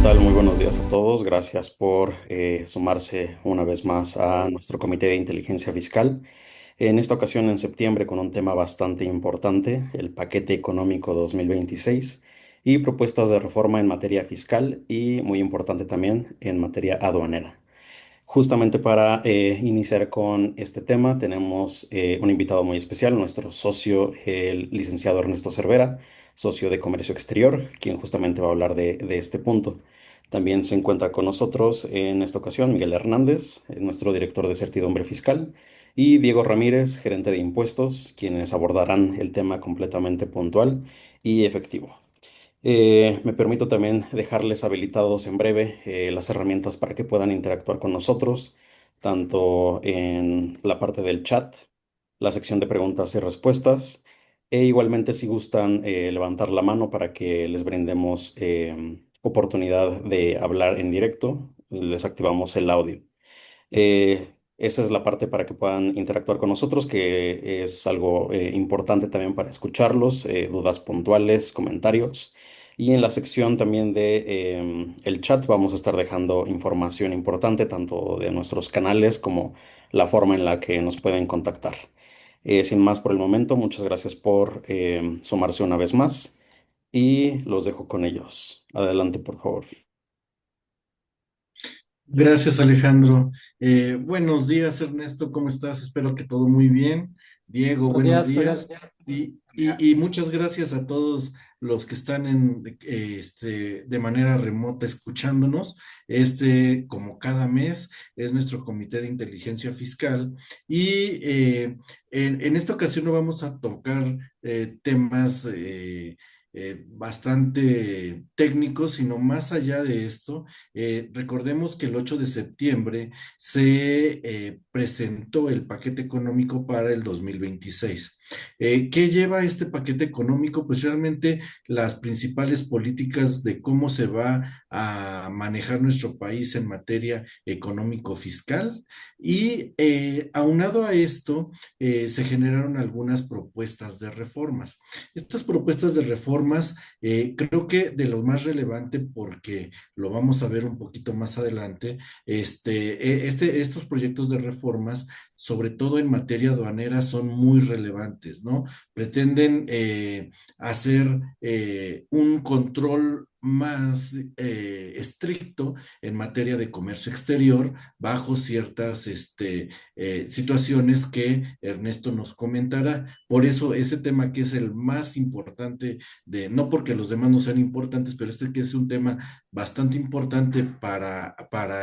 tal? Muy buenos días a todos. Gracias por sumarse una vez más a nuestro Comité de Inteligencia Fiscal. En esta ocasión, en septiembre, con un tema bastante importante, el paquete económico 2026 y propuestas de reforma en materia fiscal y, muy importante también, en materia aduanera. Justamente para iniciar con este tema, tenemos un invitado muy especial, nuestro socio, el licenciado Ernesto Cervera, socio de Comercio Exterior, quien justamente va a hablar de este punto. También se encuentra con nosotros en esta ocasión Miguel Hernández, nuestro director de certidumbre fiscal, y Diego Ramírez, gerente de impuestos, quienes abordarán el tema completamente puntual y efectivo. Me permito también dejarles habilitados en breve las herramientas para que puedan interactuar con nosotros, tanto en la parte del chat, la sección de preguntas y respuestas, e igualmente si gustan levantar la mano para que les brindemos oportunidad de hablar en directo, les activamos el audio. Esa es la parte para que puedan interactuar con nosotros, que es algo importante también para escucharlos, dudas puntuales, comentarios. Y en la sección también de el chat vamos a estar dejando información importante, tanto de nuestros canales como la forma en la que nos pueden contactar. Sin más por el momento, muchas gracias por sumarse una vez más y los dejo con ellos. Adelante, por favor. Gracias, Alejandro. Buenos días, Ernesto, ¿cómo estás? Espero que todo muy bien. Diego, Buenos buenos días, pues, días. Y muchas gracias a todos los que están de manera remota escuchándonos. Como cada mes, es nuestro Comité de Inteligencia Fiscal. En esta ocasión no vamos a tocar temas bastante técnicos, sino más allá de esto. Recordemos que el 8 de septiembre se presentó el paquete económico para el 2026. ¿Qué lleva este paquete económico? Pues realmente las principales políticas de cómo se va a manejar nuestro país en materia económico-fiscal y aunado a esto se generaron algunas propuestas de reformas. Estas propuestas de reformas creo que de lo más relevante porque lo vamos a ver un poquito más adelante, estos proyectos de reformas, sobre todo en materia aduanera, son muy relevantes, ¿no? Pretenden hacer un control más estricto en materia de comercio exterior bajo ciertas situaciones que Ernesto nos comentará. Por eso ese tema que es el más importante no porque los demás no sean importantes, pero este que es un tema bastante importante para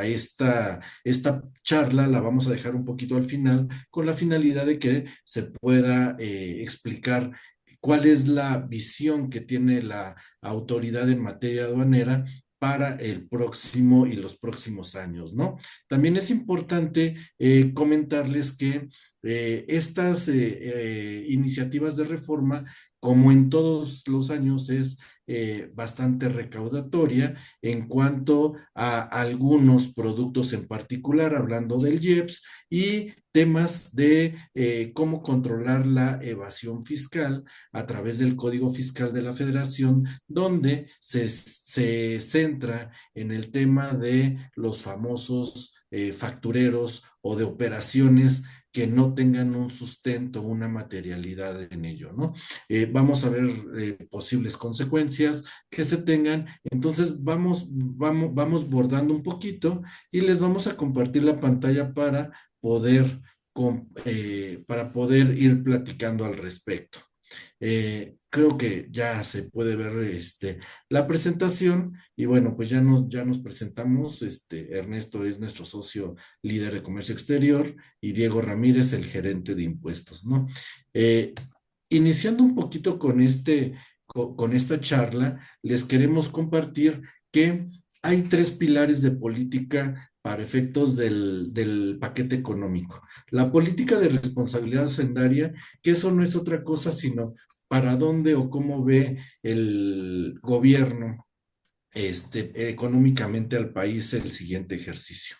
esta charla, la vamos a dejar un poquito al final, con la finalidad de que se pueda explicar cuál es la visión que tiene la autoridad en materia aduanera para el próximo y los próximos años, ¿no? También es importante comentarles que estas iniciativas de reforma, como en todos los años, es bastante recaudatoria en cuanto a algunos productos en particular, hablando del IEPS y temas de cómo controlar la evasión fiscal a través del Código Fiscal de la Federación, donde se centra en el tema de los famosos factureros o de operaciones que no tengan un sustento, una materialidad en ello, ¿no? Vamos a ver posibles consecuencias que se tengan. Entonces vamos bordando un poquito y les vamos a compartir la pantalla para poder ir platicando al respecto. Creo que ya se puede ver la presentación y bueno, pues ya nos presentamos. Ernesto es nuestro socio líder de comercio exterior y Diego Ramírez, el gerente de impuestos, ¿no? Eh, Iniciando un poquito con esta charla, les queremos compartir que hay tres pilares de política para efectos del paquete económico. La política de responsabilidad hacendaria, que eso no es otra cosa sino para dónde o cómo ve el gobierno económicamente al país el siguiente ejercicio.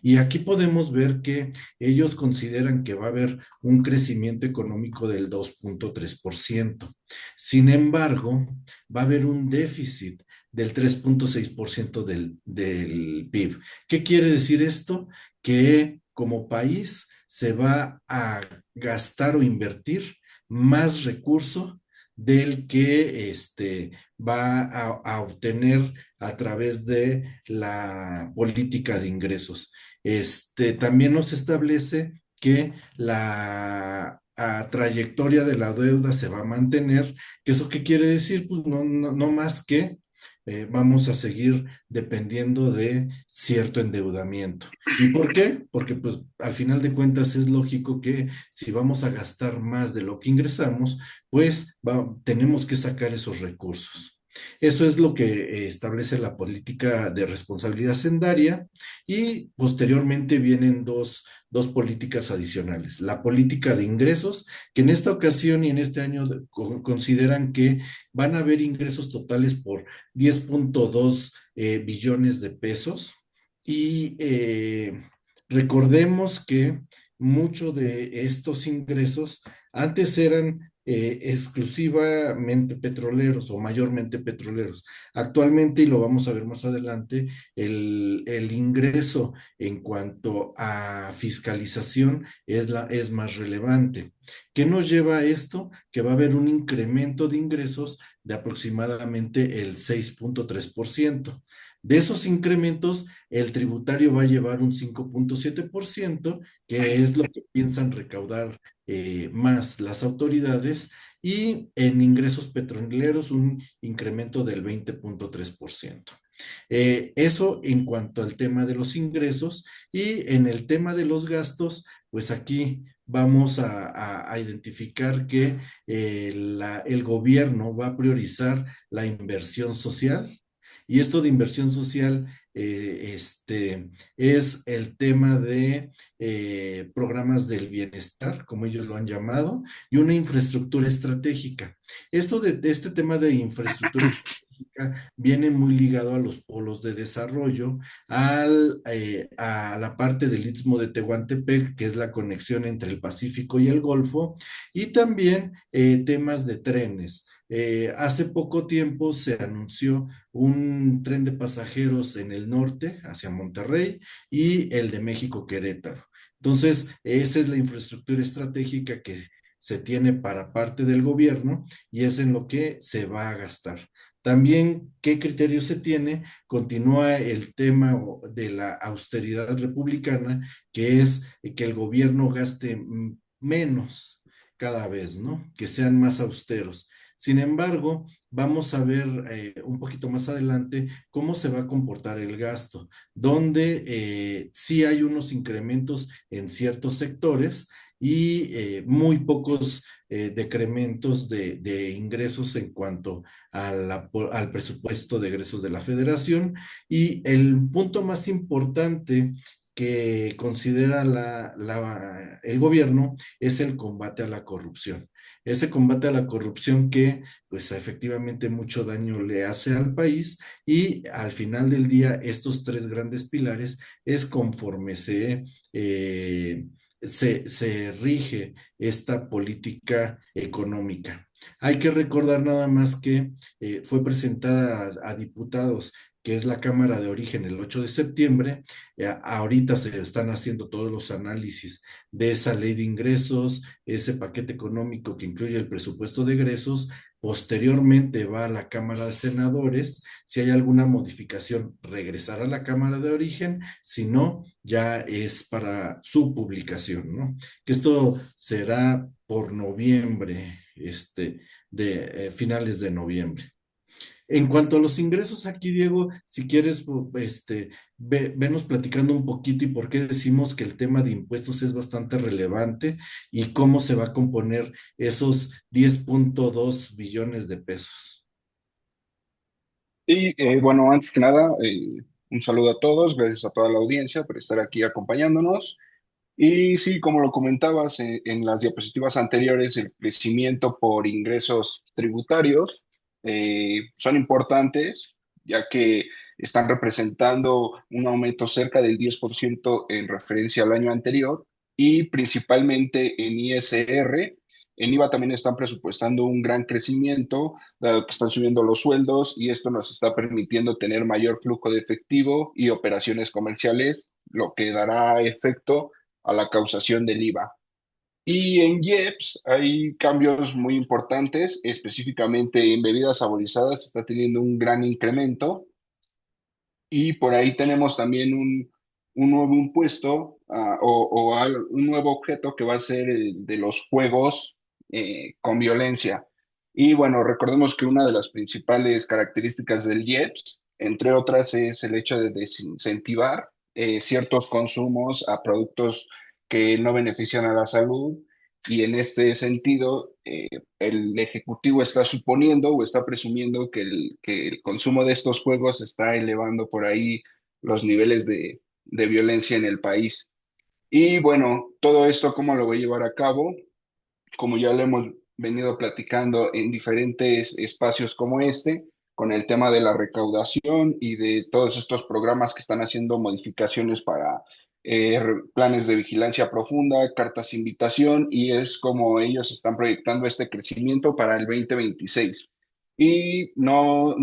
Y aquí podemos ver que ellos consideran que va a haber un crecimiento económico del 2,3%. Sin embargo, va a haber un déficit del 3,6% del PIB. ¿Qué quiere decir esto? Que como país se va a gastar o invertir más recurso del que va a obtener a través de la política de ingresos. También nos establece que la trayectoria de la deuda se va a mantener. ¿Que eso qué quiere decir? Pues no más que vamos a seguir dependiendo de cierto endeudamiento. ¿Y por qué? Porque pues al final de cuentas es lógico que si vamos a gastar más de lo que ingresamos, pues tenemos que sacar esos recursos. Eso es lo que establece la política de responsabilidad hacendaria y posteriormente vienen dos políticas adicionales. La política de ingresos, que en esta ocasión y en este año consideran que van a haber ingresos totales por 10,2 billones de pesos y recordemos que muchos de estos ingresos antes eran exclusivamente petroleros o mayormente petroleros. Actualmente, y lo vamos a ver más adelante, el ingreso en cuanto a fiscalización es más relevante. ¿Qué nos lleva a esto? Que va a haber un incremento de ingresos de aproximadamente el 6,3%. De esos incrementos, el tributario va a llevar un 5,7%, que es lo que piensan recaudar más las autoridades, y en ingresos petroleros un incremento del 20,3%. Eso en cuanto al tema de los ingresos y en el tema de los gastos, pues aquí vamos a identificar que el gobierno va a priorizar la inversión social. Y esto de inversión social es el tema de programas del bienestar, como ellos lo han llamado, y una infraestructura estratégica. Esto de este tema de infraestructura viene muy ligado a los polos de desarrollo, a la parte del Istmo de Tehuantepec, que es la conexión entre el Pacífico y el Golfo, y también temas de trenes. Hace poco tiempo se anunció un tren de pasajeros en el norte, hacia Monterrey, y el de México Querétaro. Entonces, esa es la infraestructura estratégica que se tiene para parte del gobierno y es en lo que se va a gastar. También, ¿qué criterio se tiene? Continúa el tema de la austeridad republicana, que es que el gobierno gaste menos cada vez, ¿no? Que sean más austeros. Sin embargo, vamos a ver un poquito más adelante cómo se va a comportar el gasto, donde sí hay unos incrementos en ciertos sectores y muy pocos decrementos de ingresos en cuanto al presupuesto de egresos de la federación. Y el punto más importante que considera el gobierno es el combate a la corrupción. Ese combate a la corrupción que pues efectivamente mucho daño le hace al país y al final del día estos tres grandes pilares es conforme se rige esta política económica. Hay que recordar nada más que fue presentada a diputados, que es la Cámara de Origen el 8 de septiembre. Ahorita se están haciendo todos los análisis de esa ley de ingresos, ese paquete económico que incluye el presupuesto de egresos. Posteriormente va a la Cámara de Senadores. Si hay alguna modificación, regresar a la Cámara de Origen. Si no, ya es para su publicación, ¿no? Que esto será por noviembre, de finales de noviembre. En cuanto a los ingresos aquí, Diego, si quieres, venos platicando un poquito y por qué decimos que el tema de impuestos es bastante relevante y cómo se va a componer esos 10,2 billones de pesos. Y bueno, antes que nada, un saludo a todos, gracias a toda la audiencia por estar aquí acompañándonos. Y sí, como lo comentabas en las diapositivas anteriores, el crecimiento por ingresos tributarios son importantes, ya que están representando un aumento cerca del 10% en referencia al año anterior y principalmente en ISR. En IVA también están presupuestando un gran crecimiento, dado que están subiendo los sueldos y esto nos está permitiendo tener mayor flujo de efectivo y operaciones comerciales, lo que dará efecto a la causación del IVA. Y en IEPS hay cambios muy importantes, específicamente en bebidas saborizadas está teniendo un gran incremento y por ahí tenemos también un nuevo impuesto un nuevo objeto que va a ser el de los juegos con violencia. Y bueno, recordemos que una de las principales características del IEPS, entre otras, es el hecho de desincentivar ciertos consumos a productos que no benefician a la salud. Y en este sentido, el Ejecutivo está suponiendo o está presumiendo que el consumo de estos juegos está elevando por ahí los niveles de violencia en el país. Y bueno, todo esto, ¿cómo lo voy a llevar a cabo? Como ya lo hemos venido platicando en diferentes espacios como este, con el tema de la recaudación y de todos estos programas que están haciendo modificaciones para planes de vigilancia profunda, cartas de invitación, y es como ellos están proyectando este crecimiento para el 2026. Y no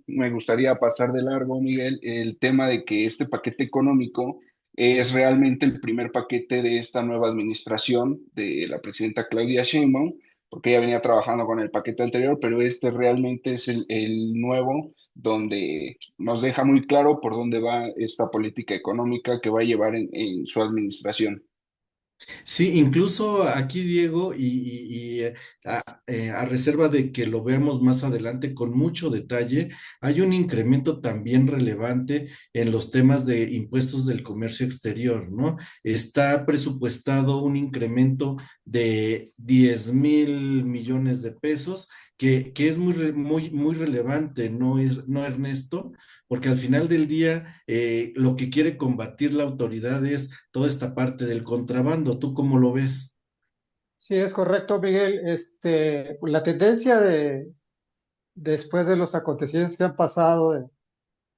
me gustaría pasar de largo, Miguel, el tema de que este paquete económico es realmente el primer paquete de esta nueva administración de la presidenta Claudia Sheinbaum, porque ella venía trabajando con el paquete anterior, pero este realmente es el nuevo, donde nos deja muy claro por dónde va esta política económica que va a llevar en su administración. Sí, incluso aquí, Diego, a reserva de que lo veamos más adelante con mucho detalle, hay un incremento también relevante en los temas de impuestos del comercio exterior, ¿no? Está presupuestado un incremento de 10,000 millones de pesos, que es muy relevante, ¿no, Ernesto? Porque al final del día, lo que quiere combatir la autoridad es toda esta parte del contrabando. ¿Tú cómo lo ves? Sí, es correcto, Miguel. La tendencia después de los acontecimientos que han pasado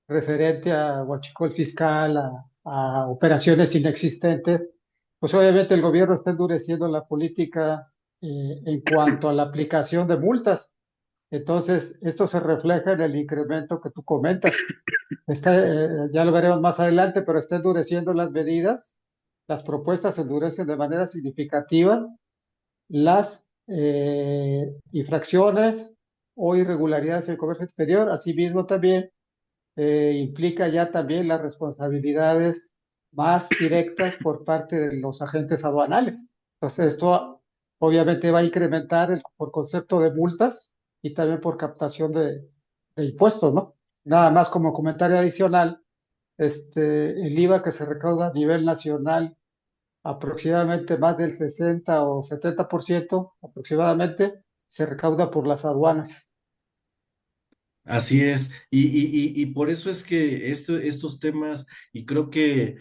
referente a huachicol fiscal, a operaciones inexistentes, pues obviamente el gobierno está endureciendo la política en cuanto a la aplicación de multas. Entonces, esto se refleja en el incremento que tú comentas. Ya lo veremos más adelante, pero está endureciendo las medidas. Las propuestas se endurecen de manera significativa las infracciones o irregularidades en el comercio exterior. Asimismo, también implica ya también las responsabilidades más directas por parte de los agentes aduanales. Entonces, esto obviamente va a incrementar por concepto de multas y también por captación de impuestos, ¿no? Nada más como comentario adicional, el IVA que se recauda a nivel nacional aproximadamente más del 60 o 70% aproximadamente se recauda por las aduanas. Así es, y por eso es que estos temas, y creo que,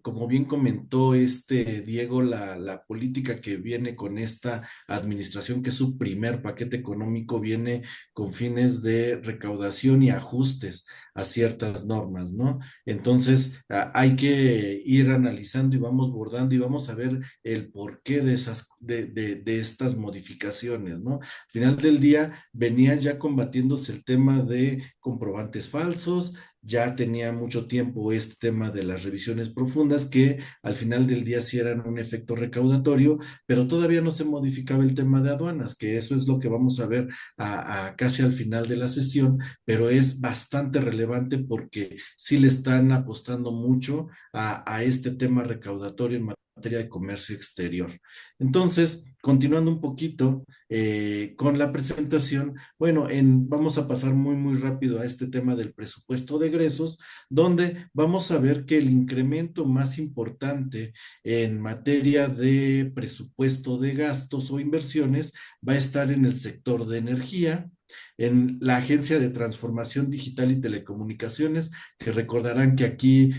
como bien comentó Diego, la política que viene con esta administración, que es su primer paquete económico, viene con fines de recaudación y ajustes a ciertas normas, ¿no? Entonces, hay que ir analizando y vamos bordando y vamos a ver el porqué de estas modificaciones, ¿no? Al final del día venían ya combatiéndose el tema de comprobantes falsos, ya tenía mucho tiempo este tema de las revisiones profundas que al final del día sí eran un efecto recaudatorio, pero todavía no se modificaba el tema de aduanas, que eso es lo que vamos a ver a casi al final de la sesión, pero es bastante relevante porque sí le están apostando mucho a este tema recaudatorio en materia de comercio exterior. Entonces, continuando un poquito con la presentación, bueno, vamos a pasar muy rápido a este tema del presupuesto de egresos, donde vamos a ver que el incremento más importante en materia de presupuesto de gastos o inversiones va a estar en el sector de energía, en la Agencia de Transformación Digital y Telecomunicaciones, que recordarán que aquí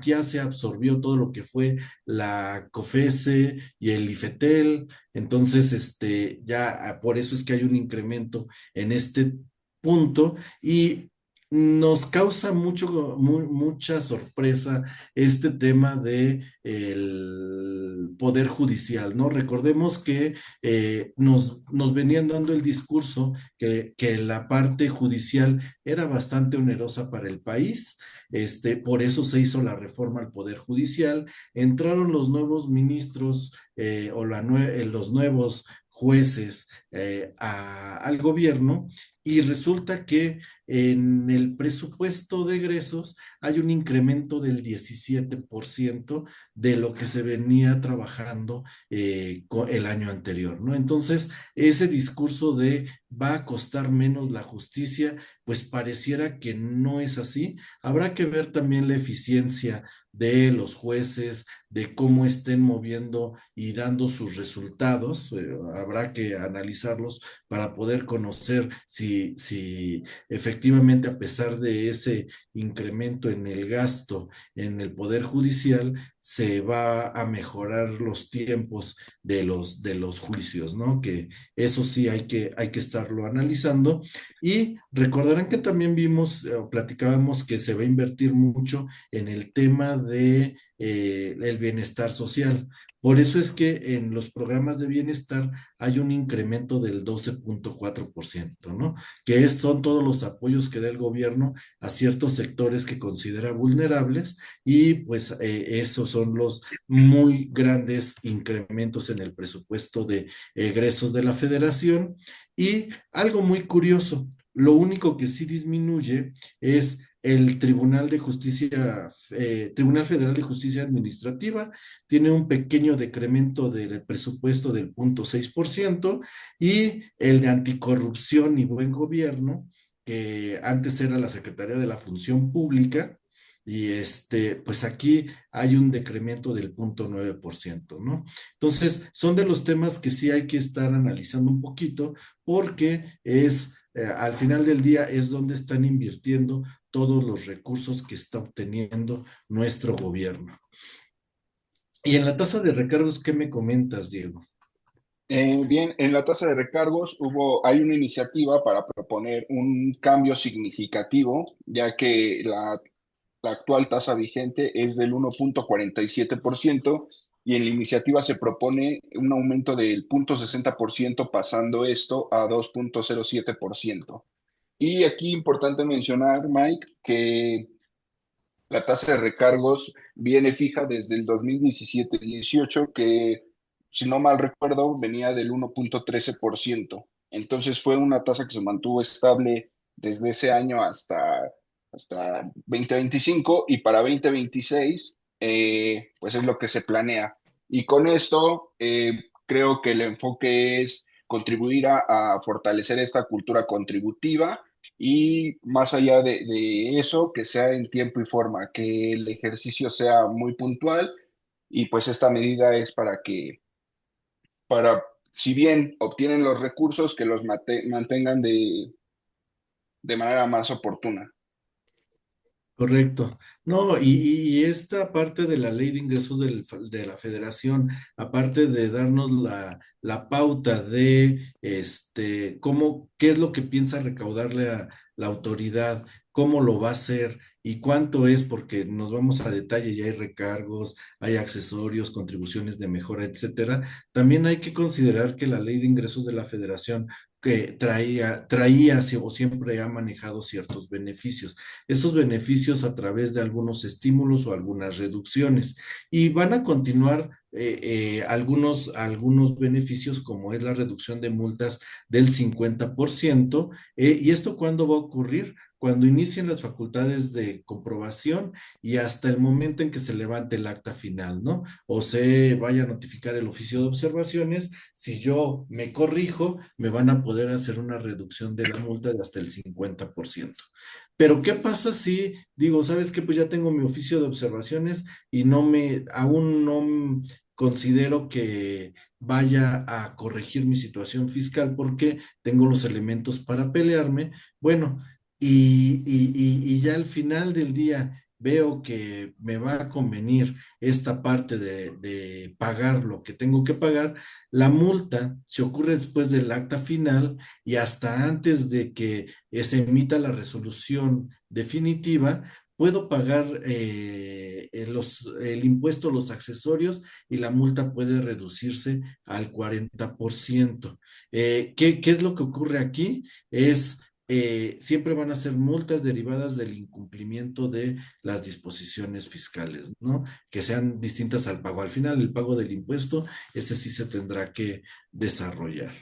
ya se absorbió todo lo que fue la COFESE y el IFETEL. Entonces, ya por eso es que hay un incremento en este punto, y Nos causa mucha sorpresa este tema de el poder judicial, ¿no? Recordemos que nos venían dando el discurso que la parte judicial era bastante onerosa para el país, por eso se hizo la reforma al poder judicial, entraron los nuevos ministros los nuevos jueces al gobierno y resulta que en el presupuesto de egresos hay un incremento del 17% de lo que se venía trabajando el año anterior, ¿no? Entonces, ese discurso de va a costar menos la justicia, pues pareciera que no es así. Habrá que ver también la eficiencia de los jueces, de cómo estén moviendo y dando sus resultados. Habrá que analizarlos para poder conocer si efectivamente, a pesar de ese incremento en el gasto en el Poder Judicial, se va a mejorar los tiempos de los juicios, ¿no? Que eso sí hay que estarlo analizando. Y recordarán que también vimos o platicábamos que se va a invertir mucho en el tema de el bienestar social. Por eso es que en los programas de bienestar hay un incremento del 12,4%, ¿no? Son todos los apoyos que da el gobierno a ciertos sectores que considera vulnerables y pues esos son los muy grandes incrementos en el presupuesto de egresos de la federación. Y algo muy curioso, lo único que sí disminuye es el Tribunal Federal de Justicia Administrativa, tiene un pequeño decremento del presupuesto del 0,6% y el de Anticorrupción y Buen Gobierno, que antes era la Secretaría de la Función Pública, y pues aquí hay un decremento del 0,9%, ¿no? Entonces, son de los temas que sí hay que estar analizando un poquito, porque al final del día es donde están invirtiendo todos los recursos que está obteniendo nuestro gobierno. Y en la tasa de recargos, ¿qué me comentas, Diego? Bien, en la tasa de recargos hay una iniciativa para proponer un cambio significativo, ya que la actual tasa vigente es del 1,47% y en la iniciativa se propone un aumento del 0,60%, pasando esto a 2,07%. Y aquí importante mencionar, Mike, que la tasa de recargos viene fija desde el 2017-18, que si no mal recuerdo venía del 1,13%. Entonces fue una tasa que se mantuvo estable desde ese año hasta 2025 y para 2026 pues es lo que se planea. Y con esto creo que el enfoque es contribuir a fortalecer esta cultura contributiva y más allá de eso, que sea en tiempo y forma, que el ejercicio sea muy puntual y pues esta medida es para, si bien obtienen los recursos, que los mantengan de manera más oportuna. Correcto. No, y esta parte de la ley de ingresos de la federación, aparte de darnos la pauta de qué es lo que piensa recaudarle a la autoridad, cómo lo va a hacer y cuánto es, porque nos vamos a detalle, ya hay recargos, hay accesorios, contribuciones de mejora, etcétera. También hay que considerar que la ley de ingresos de la federación que o siempre ha manejado ciertos beneficios, esos beneficios a través de algunos estímulos o algunas reducciones. Y van a continuar algunos beneficios, como es la reducción de multas del 50%. ¿Y esto cuándo va a ocurrir? Cuando inicien las facultades de comprobación y hasta el momento en que se levante el acta final, ¿no? O se vaya a notificar el oficio de observaciones. Si yo me corrijo, me van a poder hacer una reducción de la multa de hasta el 50%. Pero ¿qué pasa si digo, sabes qué? Pues ya tengo mi oficio de observaciones y aún no considero que vaya a corregir mi situación fiscal porque tengo los elementos para pelearme. Bueno, y ya al final del día veo que me va a convenir esta parte de pagar lo que tengo que pagar, la multa se ocurre después del acta final y hasta antes de que se emita la resolución definitiva, puedo pagar el impuesto, los accesorios y la multa puede reducirse al 40%. ¿Qué es lo que ocurre aquí? Siempre van a ser multas derivadas del incumplimiento de las disposiciones fiscales, ¿no? Que sean distintas al pago. Al final, el pago del impuesto, ese sí se tendrá que desarrollar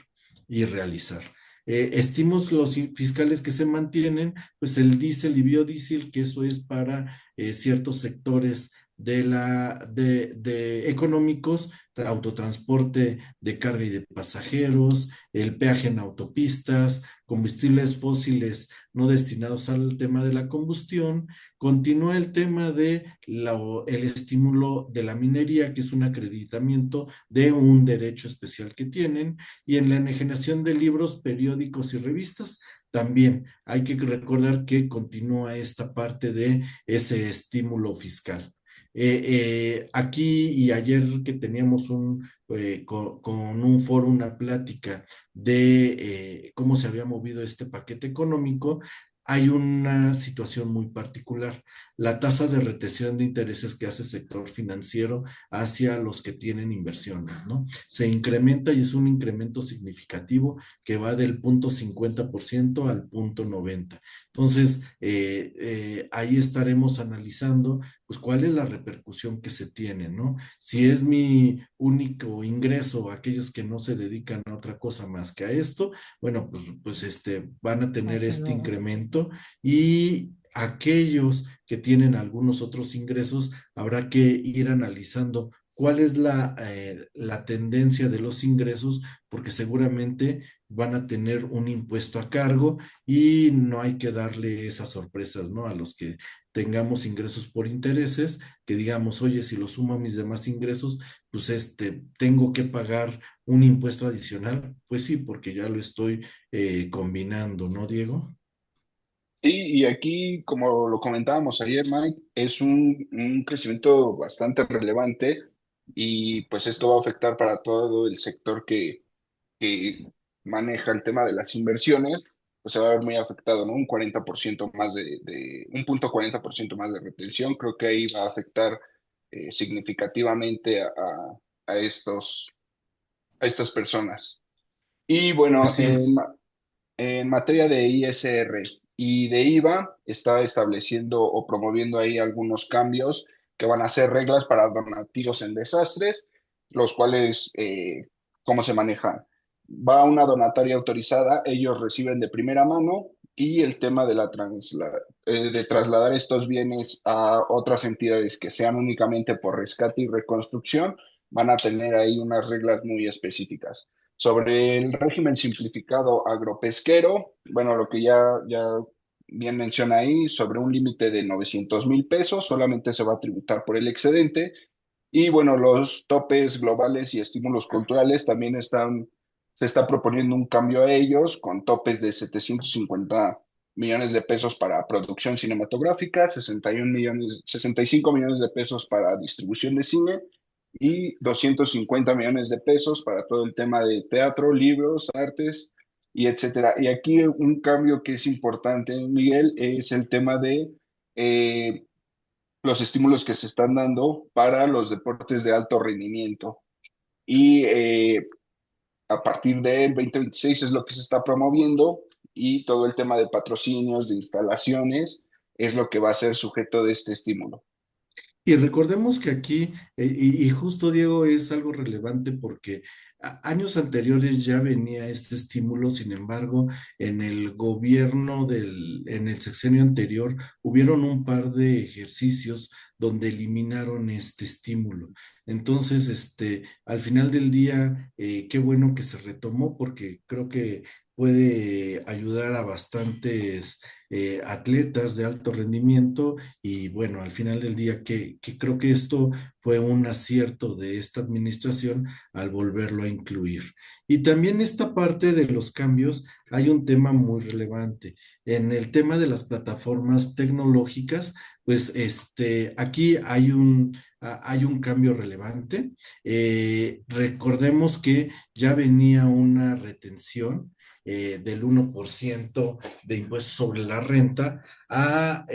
y realizar. Estimos los fiscales que se mantienen, pues el diésel y biodiesel, que eso es para ciertos sectores de económicos, autotransporte de carga y de pasajeros, el peaje en autopistas, combustibles fósiles no destinados al tema de la combustión. Continúa el tema de el estímulo de la minería, que es un acreditamiento de un derecho especial que tienen, y en la enajenación de libros, periódicos y revistas. También hay que recordar que continúa esta parte de ese estímulo fiscal. Aquí y ayer que teníamos con un foro, una plática de cómo se había movido este paquete económico, hay una situación muy particular. La tasa de retención de intereses que hace el sector financiero hacia los que tienen inversiones, ¿no? Se incrementa y es un incremento significativo que va del 0,50% al 0,90%. Entonces, ahí estaremos analizando pues cuál es la repercusión que se tiene, ¿no? Si es mi único ingreso, aquellos que no se dedican a otra cosa más que a esto, bueno, pues van a tener Aquí este no. incremento, y aquellos que tienen algunos otros ingresos, habrá que ir analizando cuál es la tendencia de los ingresos, porque seguramente van a tener un impuesto a cargo y no hay que darle esas sorpresas, ¿no? A los que tengamos ingresos por intereses, que digamos, oye, si lo sumo a mis demás ingresos, pues tengo que pagar un impuesto adicional. Pues sí, porque ya lo estoy combinando, ¿no, Diego? Sí, y aquí, como lo comentábamos ayer, Mike, es un crecimiento bastante relevante y pues esto va a afectar para todo el sector que maneja el tema de las inversiones, pues se va a ver muy afectado, ¿no? Un 40% más un punto 40% más de retención, creo que ahí va a afectar significativamente a estas personas. Y bueno, Así es. en materia de ISR y de IVA, está estableciendo o promoviendo ahí algunos cambios que van a ser reglas para donativos en desastres, los cuales, ¿cómo se manejan? Va una donataria autorizada, ellos reciben de primera mano y el tema de de trasladar estos bienes a otras entidades que sean únicamente por rescate y reconstrucción, van a tener ahí unas reglas muy específicas. Sobre el régimen simplificado agropesquero, bueno, lo que ya bien menciona ahí, sobre un límite de 900,000 pesos, solamente se va a tributar por el excedente. Y bueno, los topes globales y estímulos culturales también se está proponiendo un cambio a ellos, con topes de 750 millones de pesos para producción cinematográfica, 65 millones de pesos para distribución de cine y 250 millones de pesos para todo el tema de teatro, libros, artes y etcétera. Y aquí un cambio que es importante, Miguel, es el tema de eh, los estímulos que se están dando para los deportes de alto rendimiento. Y a partir del 2026 es lo que se está promoviendo y todo el tema de patrocinios, de instalaciones, es lo que va a ser sujeto de este estímulo. Y recordemos que aquí, y justo Diego, es algo relevante porque años anteriores ya venía este estímulo. Sin embargo, en el gobierno en el sexenio anterior, hubieron un par de ejercicios donde eliminaron este estímulo. Entonces, al final del día, qué bueno que se retomó, porque creo que puede ayudar a bastantes atletas de alto rendimiento. Y bueno, al final del día, que creo que esto fue un acierto de esta administración al volverlo a incluir. Y también esta parte de los cambios, hay un tema muy relevante. En el tema de las plataformas tecnológicas, pues aquí hay un cambio relevante. Recordemos que ya venía una retención del 1% de impuestos sobre la renta a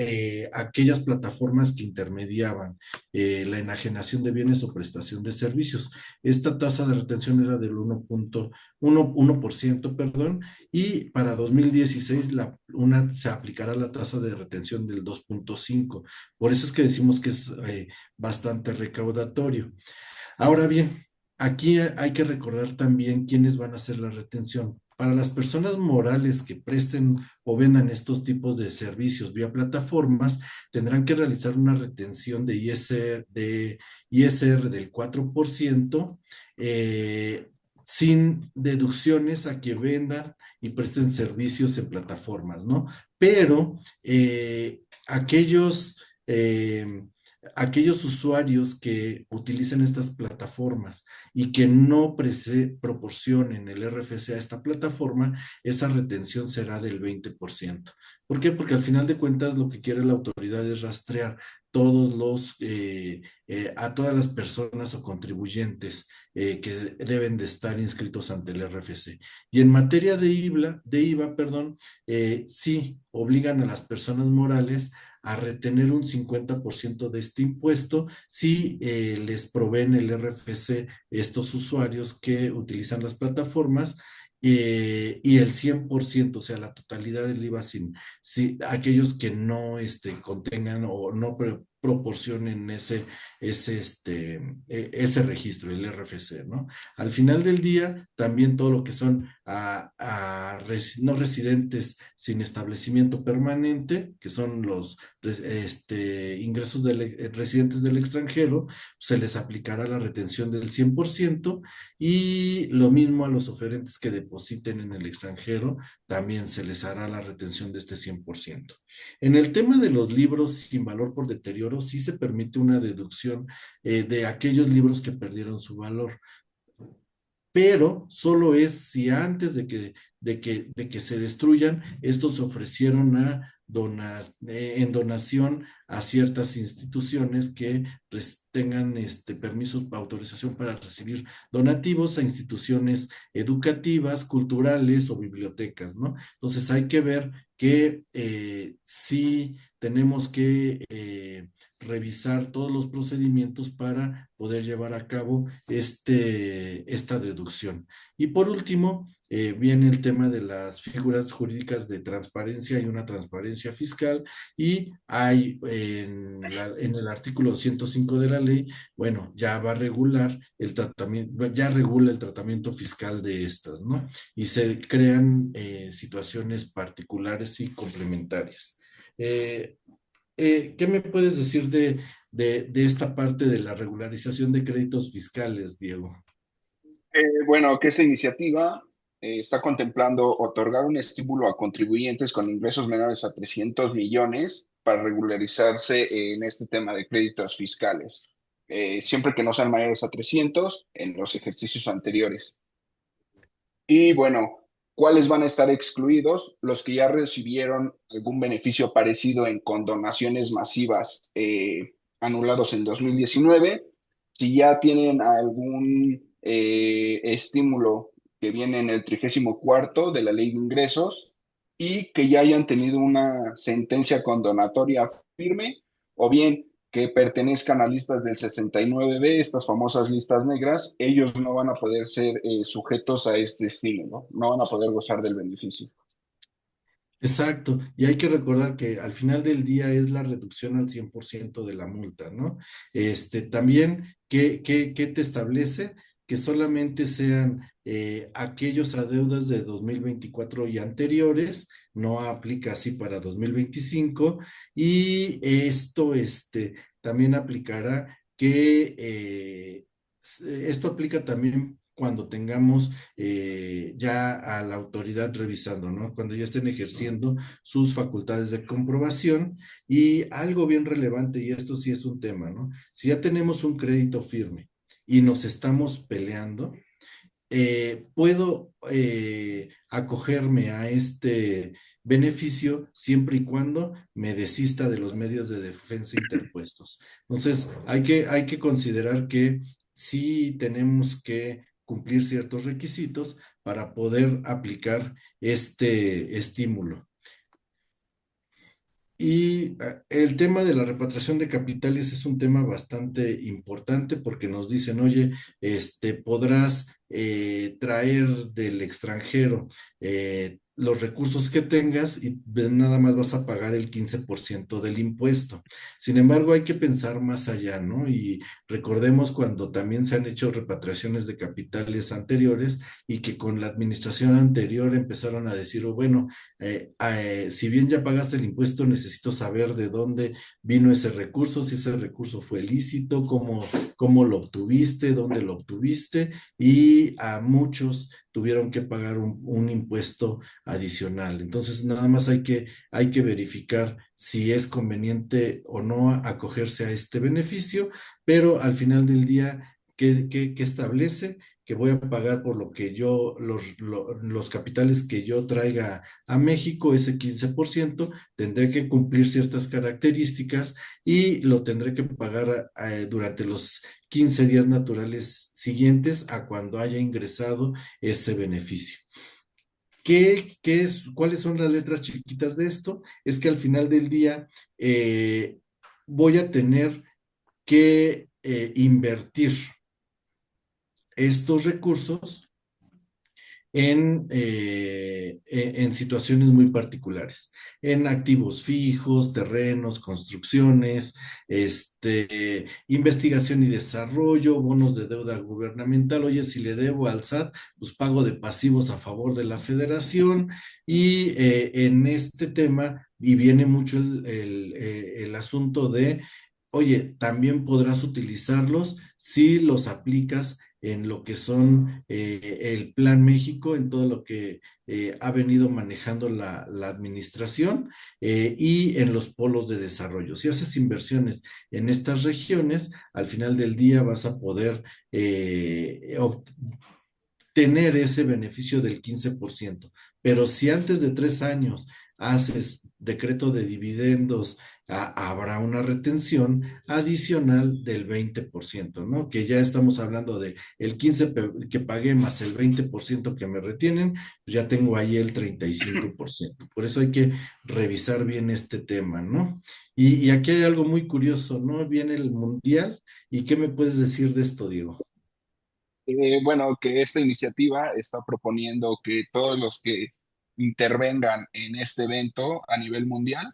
aquellas plataformas que intermediaban la enajenación de bienes o prestación de servicios. Esta tasa de retención era del 1%, perdón, y para 2016 se aplicará la tasa de retención del 2,5. Por eso es que decimos que es bastante recaudatorio. Ahora bien, aquí hay que recordar también quiénes van a hacer la retención. Para las personas morales que presten o vendan estos tipos de servicios vía plataformas, tendrán que realizar una retención de ISR del 4%, sin deducciones a que vendan y presten servicios en plataformas, ¿no? Pero eh, aquellos usuarios que utilicen estas plataformas y que no proporcionen el RFC a esta plataforma, esa retención será del 20%. ¿Por qué? Porque al final de cuentas lo que quiere la autoridad es rastrear a todas las personas o contribuyentes que deben de estar inscritos ante el RFC. Y en materia de IVA, perdón, sí obligan a las personas morales a retener un 50% de este impuesto si les proveen el RFC estos usuarios que utilizan las plataformas, y el 100%, o sea, la totalidad del IVA aquellos que no contengan o no proporcionen ese registro, el RFC, ¿no? Al final del día, también todo lo que son no residentes sin establecimiento permanente, que son los ingresos de residentes del extranjero, se les aplicará la retención del 100%, y lo mismo a los oferentes que depositen en el extranjero, también se les hará la retención de este 100%. En el tema de los libros sin valor por deterioro, sí se permite una deducción de aquellos libros que perdieron su valor, pero solo es si antes de que se destruyan, estos se ofrecieron en donación a ciertas instituciones que tengan permisos, autorización para recibir donativos a instituciones educativas, culturales o bibliotecas, ¿no? Entonces hay que ver que sí tenemos que revisar todos los procedimientos para poder llevar a cabo esta deducción. Y por último, viene el tema de las figuras jurídicas de transparencia y una transparencia fiscal, y hay en el artículo 105 de la ley, bueno, ya va a regular el tratamiento, ya regula el tratamiento fiscal de estas, ¿no? Y se crean situaciones particulares y complementarias. Eh, ¿Qué me puedes decir de esta parte de la regularización de créditos fiscales, Diego? Bueno, que esta iniciativa está contemplando otorgar un estímulo a contribuyentes con ingresos menores a 300 millones para regularizarse en este tema de créditos fiscales, siempre que no sean mayores a 300 en los ejercicios anteriores. Y bueno, ¿cuáles van a estar excluidos? Los que ya recibieron algún beneficio parecido en condonaciones masivas anulados en 2019, si ya tienen algún estímulo que viene en el 34º de la Ley de Ingresos y que ya hayan tenido una sentencia condonatoria firme, o bien que pertenezcan a listas del 69B, estas famosas listas negras, ellos no van a poder ser sujetos a este estímulo, ¿no? No van a poder gozar del beneficio. Exacto, y hay que recordar que al final del día es la reducción al 100% de la multa, ¿no? También, ¿qué te establece? Que solamente sean aquellos adeudos de 2024 y anteriores, no aplica así para 2025, y esto también aplicará esto aplica también cuando tengamos ya a la autoridad revisando, ¿no? Cuando ya estén ejerciendo sus facultades de comprobación. Y algo bien relevante, y esto sí es un tema, ¿no? Si ya tenemos un crédito firme y nos estamos peleando, puedo acogerme a este beneficio siempre y cuando me desista de los medios de defensa interpuestos. Entonces, hay que considerar que sí tenemos que cumplir ciertos requisitos para poder aplicar este estímulo. Y el tema de la repatriación de capitales es un tema bastante importante porque nos dicen, oye, podrás traer del extranjero los recursos que tengas y nada más vas a pagar el 15% del impuesto. Sin embargo, hay que pensar más allá, ¿no? Y recordemos cuando también se han hecho repatriaciones de capitales anteriores y que con la administración anterior empezaron a decir, oh, bueno, si bien ya pagaste el impuesto, necesito saber de dónde vino ese recurso, si ese recurso fue lícito, cómo lo obtuviste, dónde lo obtuviste, y a muchos tuvieron que pagar un impuesto adicional. Entonces, nada más hay que verificar si es conveniente o no acogerse a este beneficio, pero al final del día, ¿qué establece? Que voy a pagar por lo que yo, los capitales que yo traiga a México, ese 15%, tendré que cumplir ciertas características y lo tendré que pagar durante los 15 días naturales siguientes a cuando haya ingresado ese beneficio. ¿Cuáles son las letras chiquitas de esto? Es que al final del día voy a tener que invertir estos recursos en situaciones muy particulares, en activos fijos, terrenos, construcciones, investigación y desarrollo, bonos de deuda gubernamental. Oye, si le debo al SAT, pues pago de pasivos a favor de la federación. Y en este tema, y viene mucho el asunto de, oye, también podrás utilizarlos si los aplicas en lo que son el Plan México, en todo lo que ha venido manejando la administración y en los polos de desarrollo. Si haces inversiones en estas regiones, al final del día vas a poder tener ese beneficio del 15%. Pero si antes de 3 años haces decreto de dividendos, habrá una retención adicional del 20%, ¿no? Que ya estamos hablando de el 15% que pagué más el 20% que me retienen, pues ya tengo ahí el 35%. Por eso hay que revisar bien este tema, ¿no? Y aquí hay algo muy curioso, ¿no? Viene el Mundial. ¿Y qué me puedes decir de esto, Diego? Bueno, que esta iniciativa está proponiendo que todos los que intervengan en este evento a nivel mundial,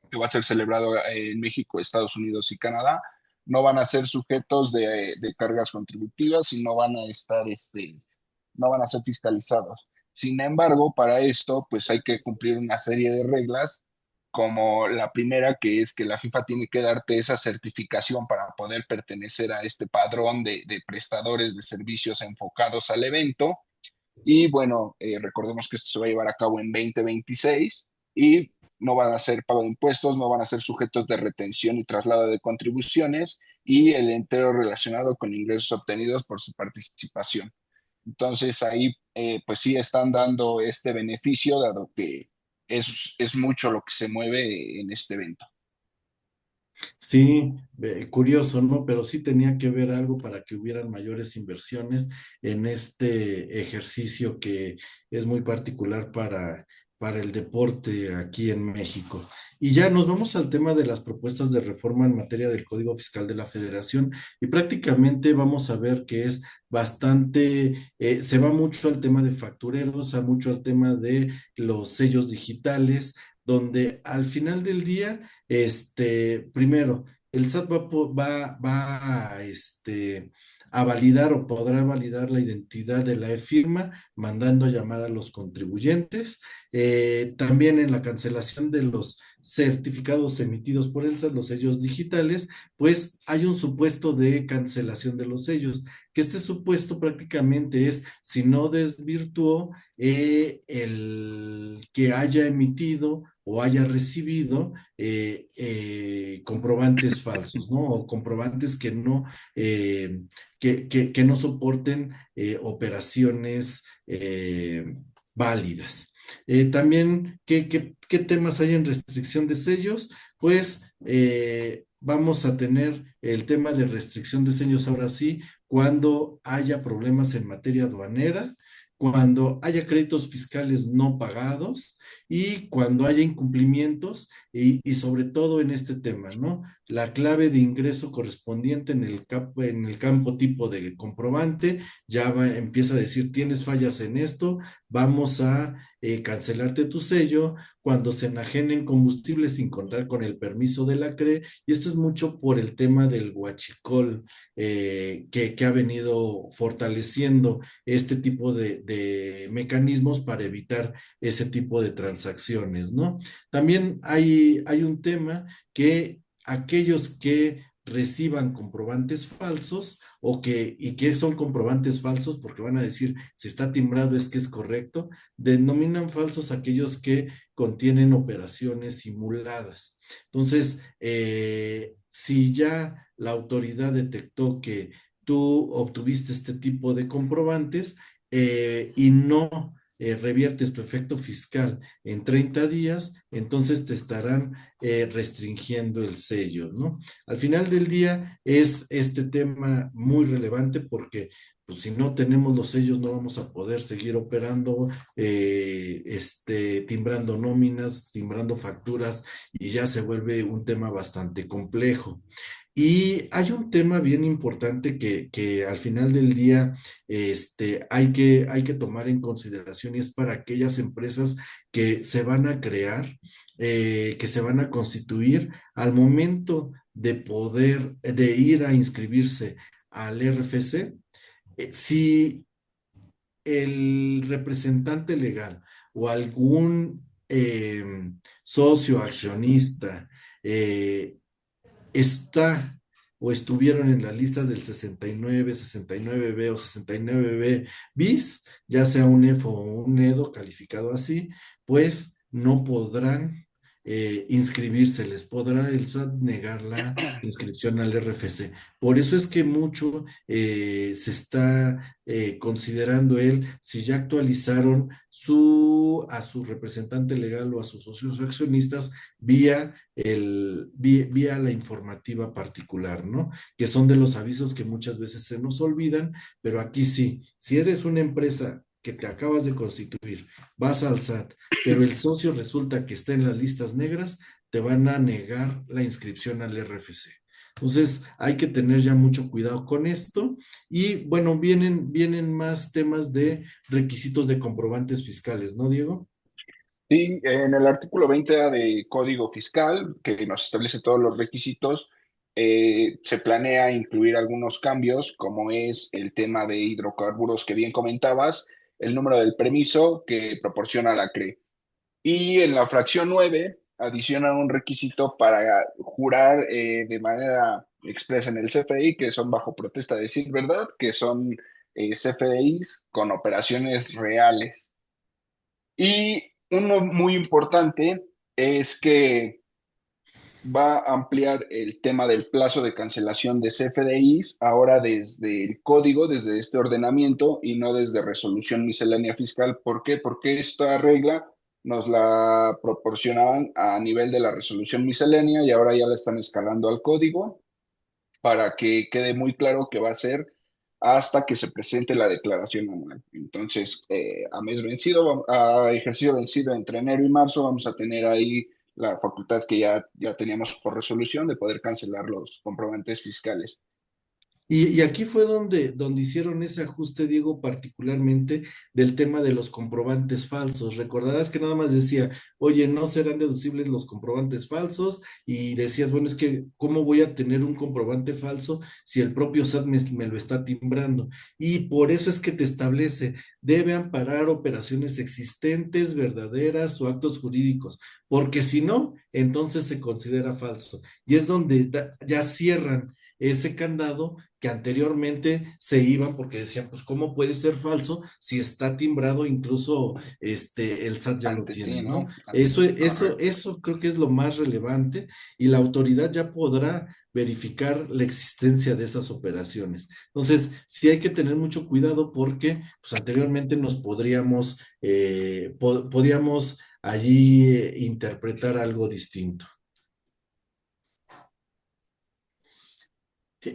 que va a ser celebrado en México, Estados Unidos y Canadá, no van a ser sujetos de cargas contributivas y no van a estar, no van a ser fiscalizados. Sin embargo, para esto, pues hay que cumplir una serie de reglas, como la primera, que es que la FIFA tiene que darte esa certificación para poder pertenecer a este padrón de prestadores de servicios enfocados al evento. Y bueno, recordemos que esto se va a llevar a cabo en 2026 y no van a ser pago de impuestos, no van a ser sujetos de retención y traslado de contribuciones y el entero relacionado con ingresos obtenidos por su participación. Entonces ahí pues sí están dando este beneficio, dado que es mucho lo que se mueve en este evento. Sí, curioso, ¿no? Pero sí tenía que ver algo para que hubieran mayores inversiones en este ejercicio que es muy particular para el deporte aquí en México. Y ya nos vamos al tema de las propuestas de reforma en materia del Código Fiscal de la Federación y prácticamente vamos a ver que es bastante, se va mucho al tema de factureros, a mucho al tema de los sellos digitales, donde al final del día primero, el SAT va a validar o podrá validar la identidad de la e-firma, mandando a llamar a los contribuyentes. También en la cancelación de los certificados emitidos por el SAT, los sellos digitales, pues hay un supuesto de cancelación de los sellos, que este supuesto prácticamente es si no desvirtuó el que haya emitido o haya recibido comprobantes falsos, ¿no? O comprobantes que no soporten operaciones válidas. También, ¿qué temas hay en restricción de sellos? Pues vamos a tener el tema de restricción de sellos ahora sí, cuando haya problemas en materia aduanera, cuando haya créditos fiscales no pagados y cuando haya incumplimientos y sobre todo en este tema, ¿no? La clave de ingreso correspondiente en el campo tipo de comprobante ya empieza a decir, tienes fallas en esto, vamos a cancelarte tu sello cuando se enajenen combustibles sin contar con el permiso de la CRE, y esto es mucho por el tema del huachicol que ha venido fortaleciendo este tipo de mecanismos para evitar ese tipo de transacciones, ¿no? También hay un tema que aquellos que reciban comprobantes falsos y que son comprobantes falsos porque van a decir si está timbrado es que es correcto, denominan falsos aquellos que contienen operaciones simuladas. Entonces, si ya la autoridad detectó que tú obtuviste este tipo de comprobantes y no reviertes tu efecto fiscal en 30 días, entonces te estarán restringiendo el sello, ¿no? Al final del día es este tema muy relevante porque pues, si no tenemos los sellos no vamos a poder seguir operando, timbrando nóminas, timbrando facturas y ya se vuelve un tema bastante complejo. Y hay un tema bien importante que al final del día hay que tomar en consideración y es para aquellas empresas que se van a crear, que se van a constituir al momento de poder, de ir a inscribirse al RFC. Si el representante legal o algún socio accionista está o estuvieron en las listas del 69, 69B o 69B bis, ya sea un EFO o un EDO calificado así, pues no podrán inscribirse, les podrá el SAT negar la inscripción al RFC. Por eso es que mucho se está considerando él si ya actualizaron a su representante legal o a sus socios accionistas vía la informativa particular, ¿no? Que son de los avisos que muchas veces se nos olvidan, pero aquí sí, si eres una empresa que te acabas de constituir, vas al SAT, pero el socio resulta que está en las listas negras, te van a negar la inscripción al RFC. Entonces, hay que tener ya mucho cuidado con esto. Y bueno, vienen más temas de requisitos de comprobantes fiscales, ¿no, Diego? Sí, en el artículo 20A de Código Fiscal, que nos establece todos los requisitos, se planea incluir algunos cambios, como es el tema de hidrocarburos que bien comentabas, el número del permiso que proporciona la CRE. Y en la fracción 9 adiciona un requisito para jurar de manera expresa en el CFDI, que son bajo protesta de decir verdad, que son CFDIs con operaciones reales. Y uno muy importante es que va a ampliar el tema del plazo de cancelación de CFDIs ahora desde el código, desde este ordenamiento y no desde resolución miscelánea fiscal. ¿Por qué? Porque esta regla nos la proporcionaban a nivel de la resolución miscelánea y ahora ya la están escalando al código para que quede muy claro que va a ser hasta que se presente la declaración anual. Entonces, a mes vencido, a ejercicio vencido entre enero y marzo, vamos a tener ahí la facultad que ya teníamos por resolución de poder cancelar los comprobantes fiscales. Y aquí fue donde hicieron ese ajuste, Diego, particularmente del tema de los comprobantes falsos. Recordarás que nada más decía, oye, no serán deducibles los comprobantes falsos, y decías, bueno, es que, ¿cómo voy a tener un comprobante falso si el propio SAT me lo está timbrando? Y por eso es que te establece, debe amparar operaciones existentes, verdaderas o actos jurídicos, porque si no, entonces se considera falso. Y es donde ya cierran ese candado que anteriormente se iban porque decían, pues, ¿cómo puede ser falso si está timbrado? Incluso el SAT ya lo Ante tiene, ti, ¿no? ¿no? Ante ti, correcto. Eso creo que es lo más relevante y la autoridad ya podrá verificar la existencia de esas operaciones. Entonces, sí hay que tener mucho cuidado porque, pues, anteriormente nos podríamos allí interpretar algo distinto.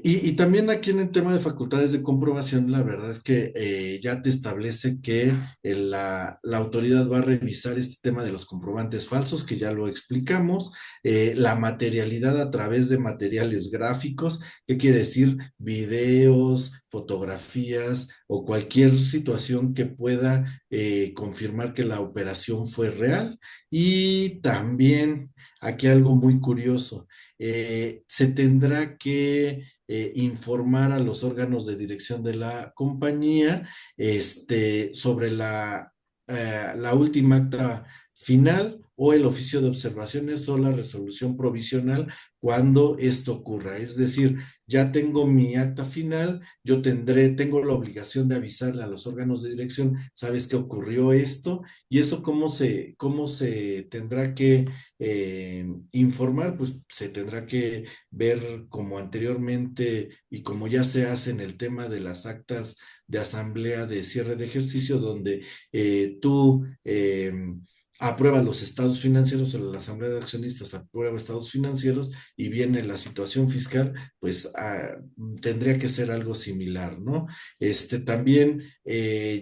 Y también aquí en el tema de facultades de comprobación, la verdad es que ya te establece que la autoridad va a revisar este tema de los comprobantes falsos, que ya lo explicamos, la materialidad a través de materiales gráficos, ¿qué quiere decir? Videos, fotografías o cualquier situación que pueda confirmar que la operación fue real. Y también aquí algo muy curioso, se tendrá que informar a los órganos de dirección de la compañía sobre la última acta final o el oficio de observaciones o la resolución provisional cuando esto ocurra. Es decir, ya tengo mi acta final, tengo la obligación de avisarle a los órganos de dirección, sabes que ocurrió esto y eso cómo se tendrá que informar, pues se tendrá que ver como anteriormente y como ya se hace en el tema de las actas de asamblea de cierre de ejercicio, donde tú apruebas los estados financieros o la asamblea de accionistas aprueba estados financieros y viene la situación fiscal, pues tendría que ser algo similar, ¿no? También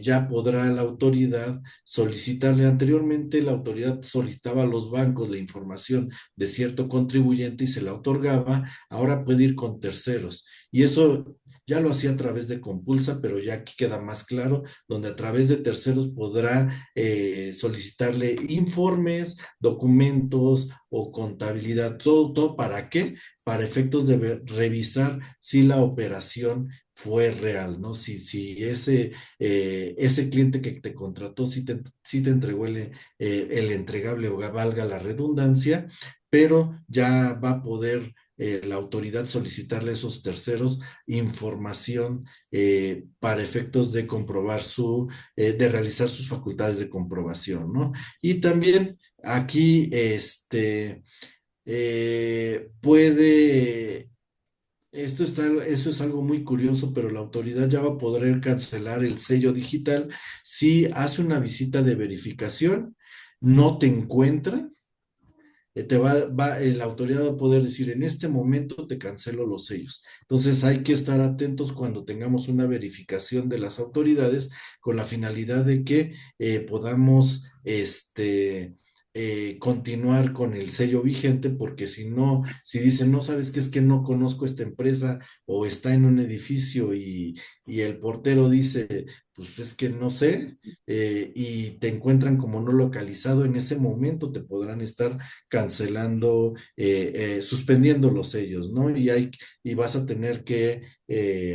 ya podrá la autoridad solicitarle, anteriormente la autoridad solicitaba a los bancos la información de cierto contribuyente y se la otorgaba, ahora puede ir con terceros. Y eso ya lo hacía a través de Compulsa, pero ya aquí queda más claro, donde a través de terceros podrá solicitarle informes, documentos o contabilidad, todo ¿para qué? Para efectos de revisar si la operación fue real, ¿no? Si ese cliente que te contrató, si te entregó el entregable o valga la redundancia, pero ya va a poder la autoridad solicitarle a esos terceros información para efectos de comprobar de realizar sus facultades de comprobación, ¿no? Y también aquí, puede, eso es algo muy curioso, pero la autoridad ya va a poder cancelar el sello digital si hace una visita de verificación, no te encuentra, la autoridad va a poder decir, en este momento te cancelo los sellos. Entonces hay que estar atentos cuando tengamos una verificación de las autoridades con la finalidad de que podamos continuar con el sello vigente, porque si no, si dicen, no sabes qué es que no conozco esta empresa o está en un edificio y el portero dice, pues es que no sé, y te encuentran como no localizado, en ese momento te podrán estar cancelando, suspendiendo los sellos, ¿no? Y vas a tener que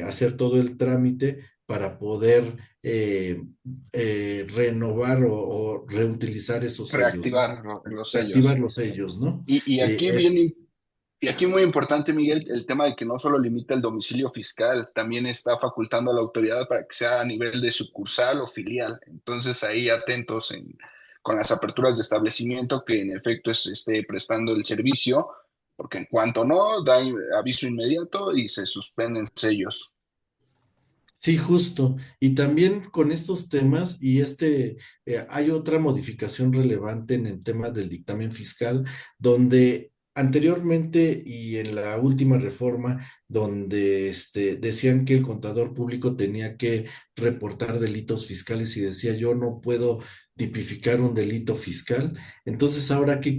hacer todo el trámite para poder renovar o reutilizar esos sellos, ¿no? Reactivar los Reactivar sellos. los sellos, ¿no? Y aquí Es y aquí muy importante, Miguel, el tema de que no solo limita el domicilio fiscal, también está facultando a la autoridad para que sea a nivel de sucursal o filial. Entonces ahí atentos con las aperturas de establecimiento que en efecto esté prestando el servicio, porque en cuanto no, da aviso inmediato y se suspenden sellos. Sí, justo. Y también con estos temas, hay otra modificación relevante en el tema del dictamen fiscal, donde anteriormente y en la última reforma, donde decían que el contador público tenía que reportar delitos fiscales y decía, yo no puedo tipificar un delito fiscal. Entonces, ahora, ¿qué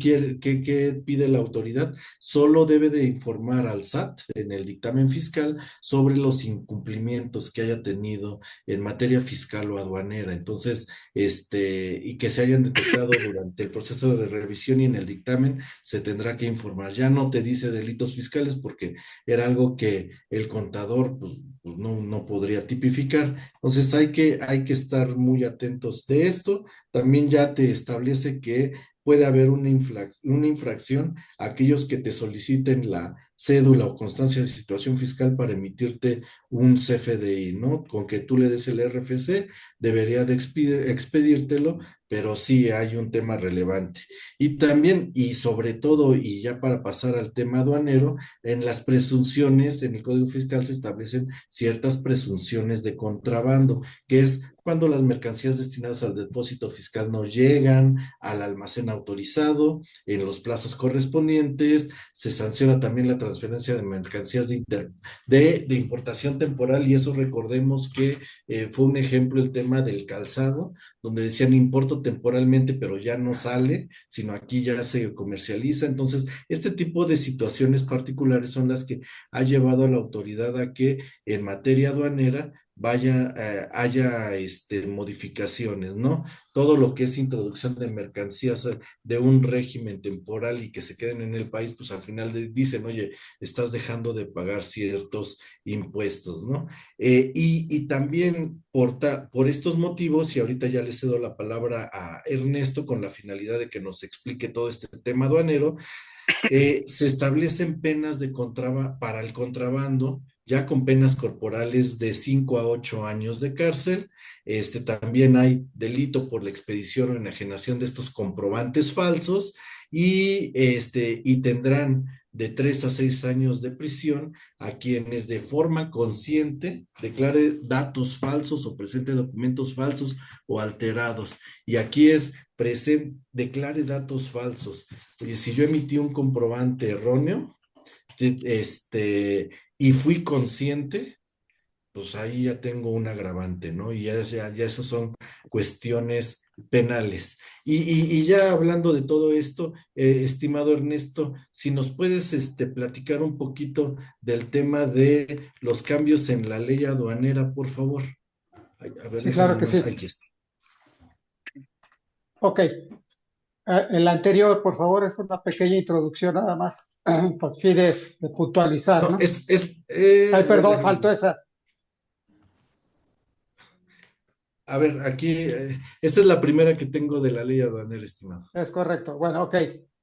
pide la autoridad? Solo debe de informar al SAT en el dictamen fiscal sobre los incumplimientos que haya tenido en materia fiscal o aduanera. Entonces, y que se hayan detectado durante el proceso de revisión y en el dictamen, se tendrá que informar. Ya no te dice delitos fiscales porque era algo que el contador pues no podría tipificar. Entonces, hay que estar muy atentos de esto. También ya te establece que puede haber una infracción a aquellos que te soliciten la cédula o constancia de situación fiscal para emitirte un CFDI, ¿no? Con que tú le des el RFC, debería de expedírtelo pero sí hay un tema relevante. Y también, y sobre todo, y ya para pasar al tema aduanero, en las presunciones, en el Código Fiscal se establecen ciertas presunciones de contrabando, que es cuando las mercancías destinadas al depósito fiscal no llegan al almacén autorizado en los plazos correspondientes. Se sanciona también la transferencia de mercancías de importación temporal, y eso recordemos que fue un ejemplo el tema del calzado, donde decían importo temporalmente, pero ya no sale, sino aquí ya se comercializa. Entonces, este tipo de situaciones particulares son las que ha llevado a la autoridad a que en materia aduanera haya modificaciones, ¿no? Todo lo que es introducción de mercancías de un régimen temporal y que se queden en el país, pues al final dicen, oye, estás dejando de pagar ciertos impuestos, ¿no? Y también por estos motivos, y ahorita ya le cedo la palabra a Ernesto con la finalidad de que nos explique todo este tema aduanero, se establecen penas para el contrabando, ya con penas corporales de 5 a 8 años de cárcel. También hay delito por la expedición o enajenación de estos comprobantes falsos, y tendrán de 3 a 6 años de prisión a quienes de forma consciente declare datos falsos o presente documentos falsos o alterados. Y aquí es declare datos falsos. Oye, si yo emití un comprobante erróneo, te- este, y fui consciente, pues ahí ya tengo un agravante, ¿no? Y ya esas son cuestiones penales. Y ya hablando de todo esto, estimado Ernesto, si nos puedes platicar un poquito del tema de los cambios en la ley aduanera, por favor. Ay, a ver, Sí, déjame claro que nomás, sí. aquí está. Ok, el anterior, por favor, es una pequeña introducción nada más, por fines de puntualizar, No, ¿no? Ay, a ver, perdón, déjame. faltó esa. A ver, aquí, esta es la primera que tengo de la ley aduanera, estimado. Es correcto. Bueno, ok.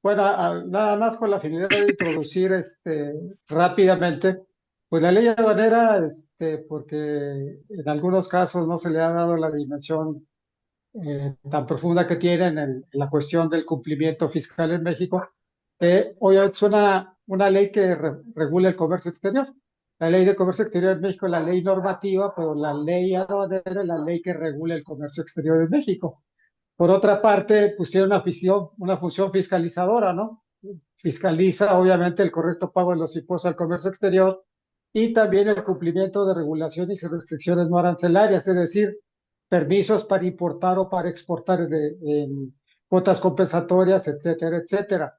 Bueno, nada más con la finalidad de introducir rápidamente, pues la ley aduanera, porque en algunos casos no se le ha dado la dimensión tan profunda que tiene en la cuestión del cumplimiento fiscal en México. Hoy es una ley que regula el comercio exterior. La ley de comercio exterior en México es la ley normativa, pero la ley aduanera es la ley que regula el comercio exterior en México. Por otra parte, pues tiene una función fiscalizadora, ¿no? Fiscaliza, obviamente, el correcto pago de los impuestos al comercio exterior y también el cumplimiento de regulaciones y restricciones no arancelarias, es decir, permisos para importar o para exportar en cuotas compensatorias, etcétera, etcétera.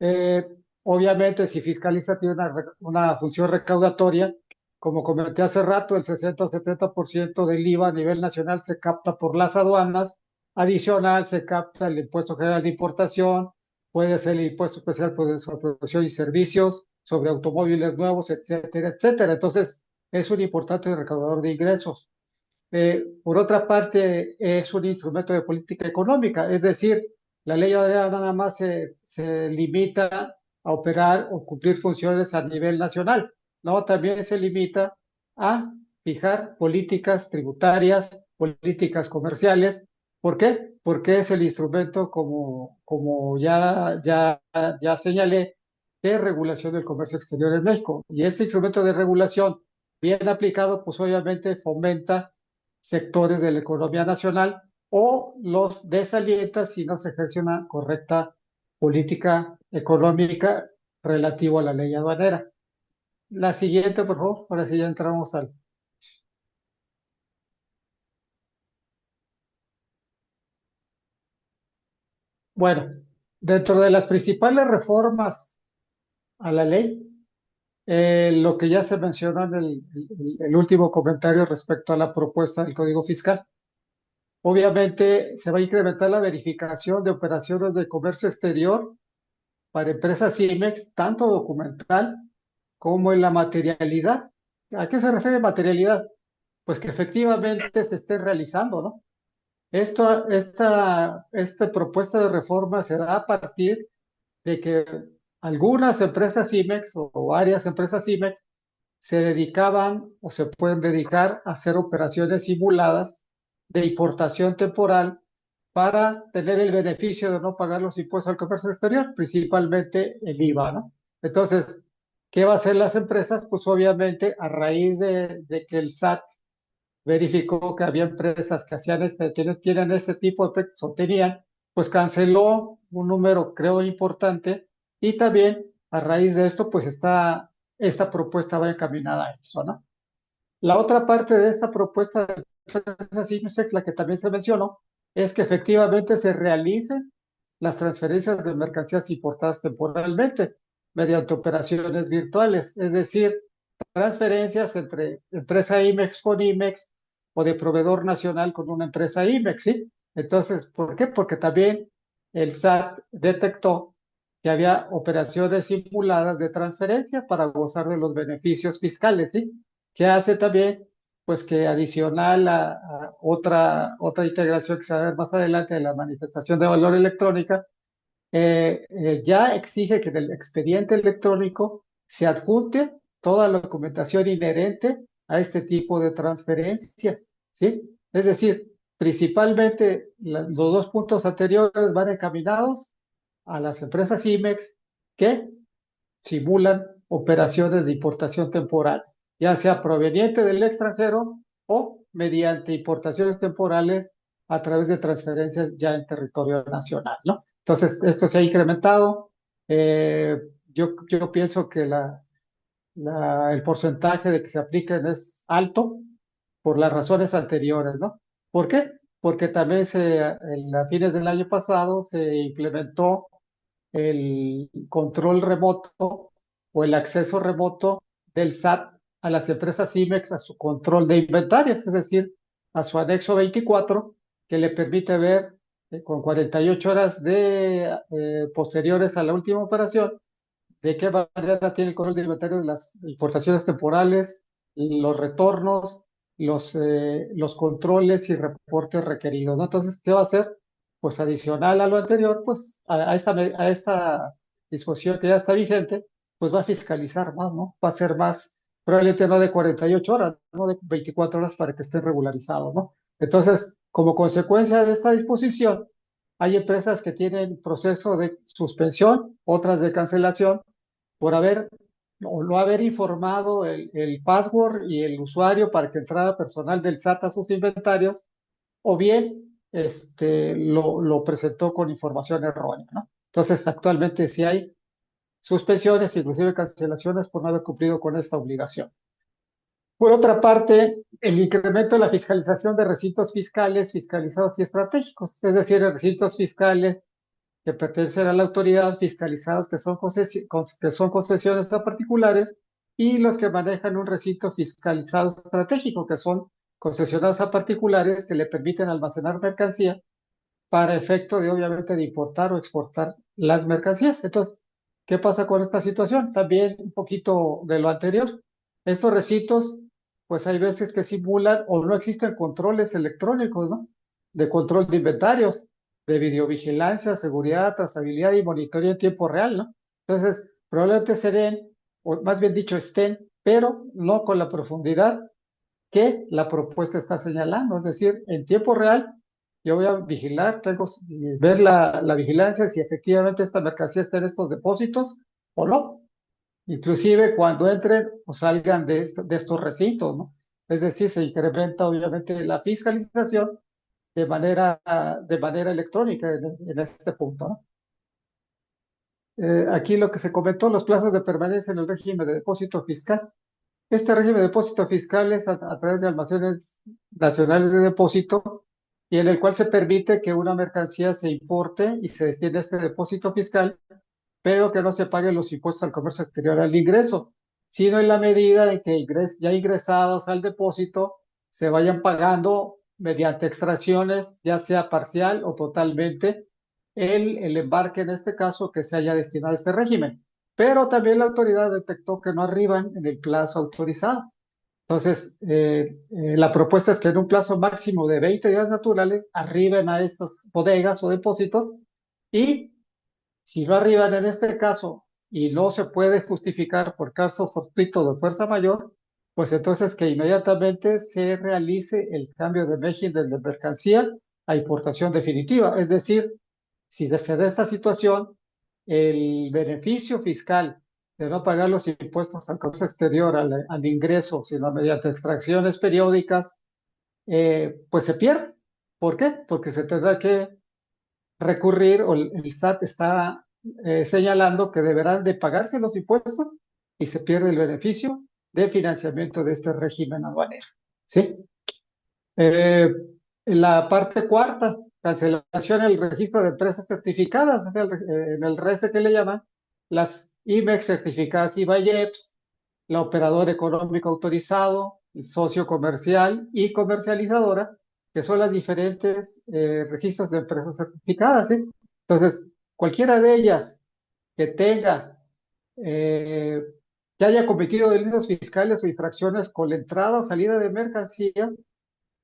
Eh, Obviamente, si fiscaliza, tiene una función recaudatoria. Como comenté hace rato, el 60 o 70% del IVA a nivel nacional se capta por las aduanas. Adicional, se capta el impuesto general de importación, puede ser el impuesto especial sobre producción y servicios, sobre automóviles nuevos, etcétera, etcétera. Entonces, es un importante recaudador de ingresos. Por otra parte, es un instrumento de política económica, es decir, la ley agraria nada más se limita a operar o cumplir funciones a nivel nacional, ¿no? También se limita a fijar políticas tributarias, políticas comerciales. ¿Por qué? Porque es el instrumento, como ya señalé, de regulación del comercio exterior en México. Y este instrumento de regulación, bien aplicado, pues obviamente fomenta sectores de la economía nacional o los desalienta si no se ejerce una correcta política económica relativa a la ley aduanera. La siguiente, por favor, ahora sí ya entramos al... Bueno, dentro de las principales reformas a la ley, lo que ya se mencionó en el último comentario respecto a la propuesta del Código Fiscal. Obviamente se va a incrementar la verificación de operaciones de comercio exterior para empresas IMEX, tanto documental como en la materialidad. ¿A qué se refiere materialidad? Pues que efectivamente se esté realizando, ¿no? Esta propuesta de reforma se da a partir de que algunas empresas IMEX o varias empresas IMEX se dedicaban o se pueden dedicar a hacer operaciones simuladas de importación temporal para tener el beneficio de no pagar los impuestos al comercio exterior, principalmente el IVA, ¿no? Entonces, ¿qué va a hacer las empresas? Pues obviamente a raíz de que el SAT verificó que había empresas que hacían tienen ese tipo de efectos o tenían, pues canceló un número, creo, importante, y también a raíz de esto, pues esta propuesta va encaminada a eso, ¿no? La otra parte de esta propuesta de empresas IMSEX, la que también se mencionó, es que efectivamente se realicen las transferencias de mercancías importadas temporalmente mediante operaciones virtuales, es decir, transferencias entre empresa IMEX con IMEX o de proveedor nacional con una empresa IMEX, ¿sí? Entonces, ¿por qué? Porque también el SAT detectó que había operaciones simuladas de transferencia para gozar de los beneficios fiscales, ¿sí? Que hace también, pues que adicional a otra integración que se va a ver más adelante de la manifestación de valor electrónica, ya exige que en el expediente electrónico se adjunte toda la documentación inherente a este tipo de transferencias, ¿sí? Es decir, principalmente los dos puntos anteriores van encaminados a las empresas IMEX que simulan operaciones de importación temporal, ya sea proveniente del extranjero o mediante importaciones temporales a través de transferencias ya en territorio nacional, ¿no? Entonces, esto se ha incrementado. Yo pienso que el porcentaje de que se apliquen es alto por las razones anteriores, ¿no? ¿Por qué? Porque también a fines del año pasado se implementó el control remoto o el acceso remoto del SAT a las empresas IMEX a su control de inventarios, es decir, a su anexo 24, que le permite ver con 48 horas posteriores a la última operación de qué manera tiene el control de inventario de las importaciones temporales, los retornos, los controles y reportes requeridos, ¿no? Entonces, ¿qué va a hacer? Pues adicional a lo anterior, pues a esta disposición que ya está vigente, pues va a fiscalizar más, ¿no? Va a ser más, probablemente no de 48 horas, no de 24 horas para que estén regularizados, ¿no? Entonces, como consecuencia de esta disposición, hay empresas que tienen proceso de suspensión, otras de cancelación, por haber o no haber informado el password y el usuario para que entrara personal del SAT a sus inventarios, o bien lo presentó con información errónea, ¿no? Entonces, actualmente sí hay suspensiones, inclusive cancelaciones por no haber cumplido con esta obligación. Por otra parte, el incremento de la fiscalización de recintos fiscales, fiscalizados y estratégicos, es decir, recintos fiscales que pertenecen a la autoridad, fiscalizados que son concesiones a particulares, y los que manejan un recinto fiscalizado estratégico, que son concesionados a particulares que le permiten almacenar mercancía para efecto de, obviamente, de importar o exportar las mercancías. Entonces, ¿qué pasa con esta situación? También un poquito de lo anterior. Estos recintos, pues hay veces que simulan o no existen controles electrónicos, ¿no? De control de inventarios, de videovigilancia, seguridad, trazabilidad y monitoreo en tiempo real, ¿no? Entonces, probablemente se den, o más bien dicho, estén, pero no con la profundidad que la propuesta está señalando. Es decir, en tiempo real, yo voy a vigilar, ver la vigilancia si efectivamente esta mercancía está en estos depósitos o no. Inclusive cuando entren o salgan de estos recintos, ¿no? Es decir, se incrementa obviamente la fiscalización de manera electrónica en este punto, ¿no? Aquí lo que se comentó, los plazos de permanencia en el régimen de depósito fiscal. Este régimen de depósito fiscal es a través de almacenes nacionales de depósito, y en el cual se permite que una mercancía se importe y se destine a este depósito fiscal, pero que no se paguen los impuestos al comercio exterior al ingreso, sino en la medida en que ya ingresados al depósito se vayan pagando mediante extracciones, ya sea parcial o totalmente, el embarque en este caso que se haya destinado a este régimen. Pero también la autoridad detectó que no arriban en el plazo autorizado. Entonces, la propuesta es que en un plazo máximo de 20 días naturales arriben a estas bodegas o depósitos, y si no arriban en este caso y no se puede justificar por caso fortuito de fuerza mayor, pues entonces que inmediatamente se realice el cambio de régimen de mercancía a importación definitiva. Es decir, si se da esta situación, el beneficio fiscal de no pagar los impuestos al comercio exterior, al ingreso, sino mediante extracciones periódicas, pues se pierde. ¿Por qué? Porque se tendrá que recurrir, o el SAT está señalando que deberán de pagarse los impuestos y se pierde el beneficio de financiamiento de este régimen aduanero. ¿Sí? Eh, en la parte cuarta, cancelación del registro de empresas certificadas, es en el RECE que le llaman, las IMEX certificadas y BAYEPS, la operador económico autorizado, el socio comercial y comercializadora, que son las diferentes registros de empresas certificadas. ¿Sí? Entonces, cualquiera de ellas que tenga, eh, que haya cometido delitos fiscales o infracciones con la entrada o salida de mercancías,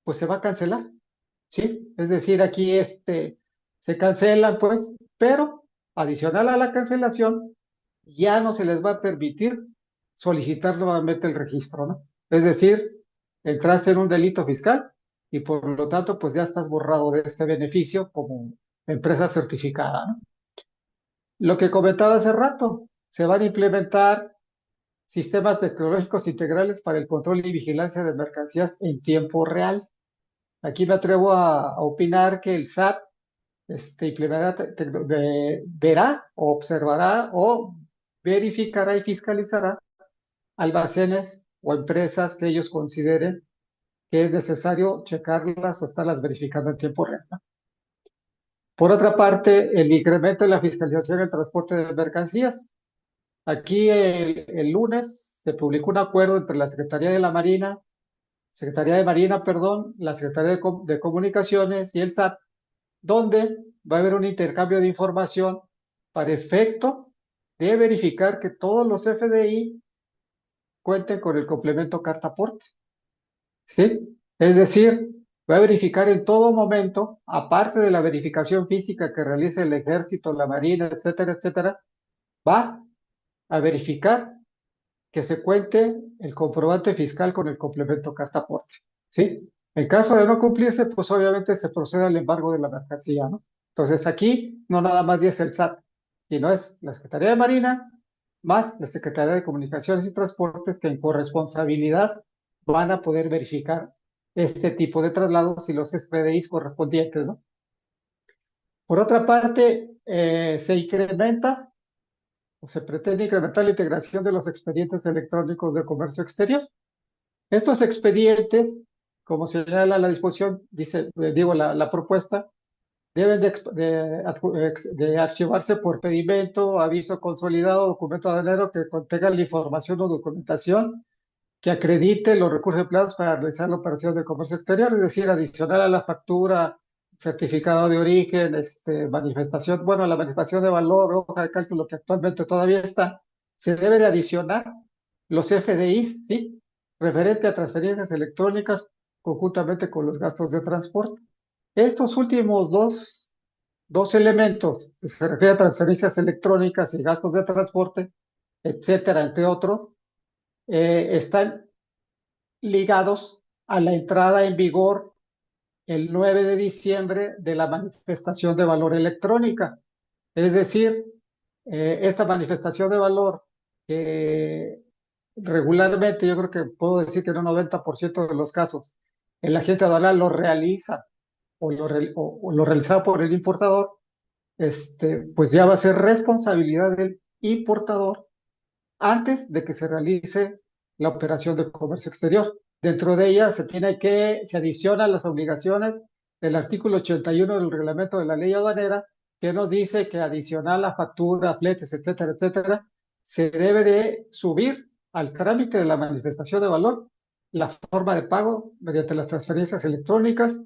pues se va a cancelar. ¿Sí? Es decir, aquí se cancelan, pues, pero adicional a la cancelación, ya no se les va a permitir solicitar nuevamente el registro, ¿no? Es decir, entraste en un delito fiscal y por lo tanto, pues ya estás borrado de este beneficio como empresa certificada, ¿no? Lo que comentaba hace rato, se van a implementar sistemas tecnológicos integrales para el control y vigilancia de mercancías en tiempo real. Aquí me atrevo a opinar que el SAT verá, o observará o verificará y fiscalizará almacenes o empresas que ellos consideren que es necesario checarlas o estarlas verificando en tiempo real, ¿no? Por otra parte, el incremento en la fiscalización del transporte de mercancías. Aquí el lunes se publicó un acuerdo entre la Secretaría de Marina, perdón, la Secretaría de Comunicaciones y el SAT, donde va a haber un intercambio de información para efecto de verificar que todos los FDI cuenten con el complemento carta aporte. ¿Sí? Es decir, va a verificar en todo momento, aparte de la verificación física que realice el ejército, la marina, etcétera, etcétera, va a verificar que se cuente el comprobante fiscal con el complemento carta aporte. ¿Sí? En caso de no cumplirse, pues obviamente se procede al embargo de la mercancía, ¿no? Entonces aquí no nada más es el SAT, sino es la Secretaría de Marina más la Secretaría de Comunicaciones y Transportes, que en corresponsabilidad van a poder verificar este tipo de traslados y los expedientes correspondientes, ¿no? Por otra parte, se incrementa o se pretende incrementar la integración de los expedientes electrónicos de comercio exterior. Estos expedientes, como señala la disposición, dice, la propuesta, deben de archivarse por pedimento, aviso consolidado, documento aduanero que contenga la información o documentación que acredite los recursos empleados para realizar la operación de comercio exterior, es decir, adicional a la factura, certificado de origen, manifestación, bueno, la manifestación de valor, hoja de cálculo que actualmente todavía está, se debe de adicionar los FDIs, ¿sí? Referente a transferencias electrónicas conjuntamente con los gastos de transporte. Estos últimos dos elementos, que se refiere a transferencias electrónicas y gastos de transporte, etcétera, entre otros, están ligados a la entrada en vigor el 9 de diciembre de la manifestación de valor electrónica. Es decir, esta manifestación de valor que regularmente, yo creo que puedo decir que en un 90% de los casos, el agente aduanal lo realiza o lo realizado por el importador, pues ya va a ser responsabilidad del importador antes de que se realice la operación de comercio exterior. Dentro de ella se adicionan las obligaciones del artículo 81 del reglamento de la ley aduanera, que nos dice que adicional a factura, fletes, etcétera, etcétera, se debe de subir al trámite de la manifestación de valor la forma de pago mediante las transferencias electrónicas,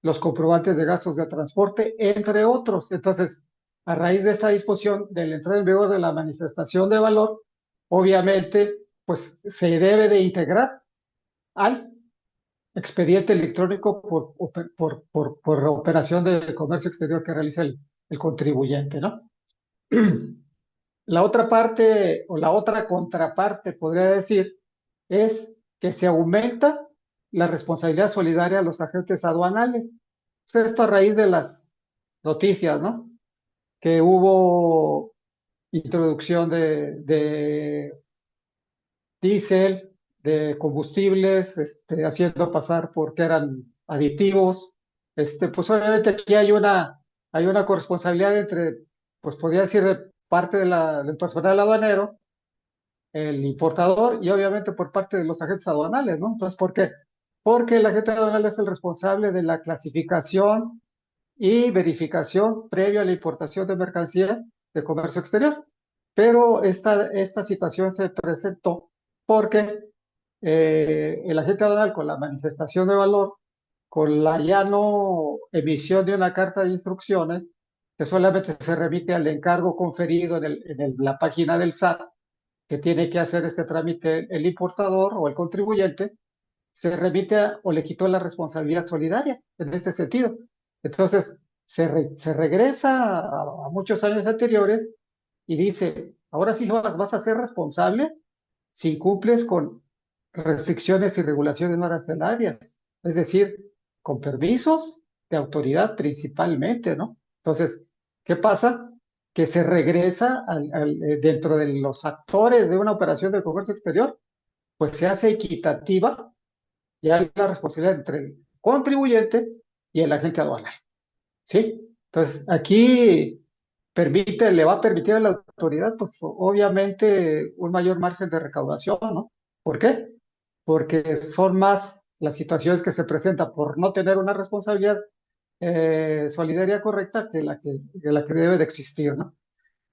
los comprobantes de gastos de transporte, entre otros. Entonces, a raíz de esta disposición de la entrada en vigor de la manifestación de valor, obviamente, pues se debe de integrar al expediente electrónico por operación de comercio exterior que realiza el contribuyente, ¿no? La otra parte o la otra contraparte, podría decir, es que se aumenta la responsabilidad solidaria a los agentes aduanales. Pues esto a raíz de las noticias, ¿no? Que hubo introducción de diésel, de combustibles, haciendo pasar porque eran aditivos. Pues obviamente aquí hay una corresponsabilidad entre, pues podría decir, de parte del personal aduanero, el importador y obviamente por parte de los agentes aduanales, ¿no? Entonces, ¿por qué? Porque el agente aduanal es el responsable de la clasificación y verificación previo a la importación de mercancías de comercio exterior. Pero esta situación se presentó porque el agente aduanal, con la manifestación de valor, con la ya no emisión de una carta de instrucciones, que solamente se remite al encargo conferido la página del SAT, que tiene que hacer este trámite el importador o el contribuyente, se remite o le quitó la responsabilidad solidaria en este sentido. Entonces, se regresa a muchos años anteriores y dice, ahora sí vas a ser responsable si incumples con restricciones y regulaciones no arancelarias, es decir, con permisos de autoridad principalmente, ¿no? Entonces, ¿qué pasa? Que se regresa dentro de los actores de una operación de comercio exterior, pues se hace equitativa ya la responsabilidad entre el contribuyente y el agente aduanal, ¿sí? Entonces, aquí le va a permitir a la autoridad, pues obviamente, un mayor margen de recaudación, ¿no? ¿Por qué? Porque son más las situaciones que se presentan por no tener una responsabilidad solidaria correcta que la que debe de existir, ¿no?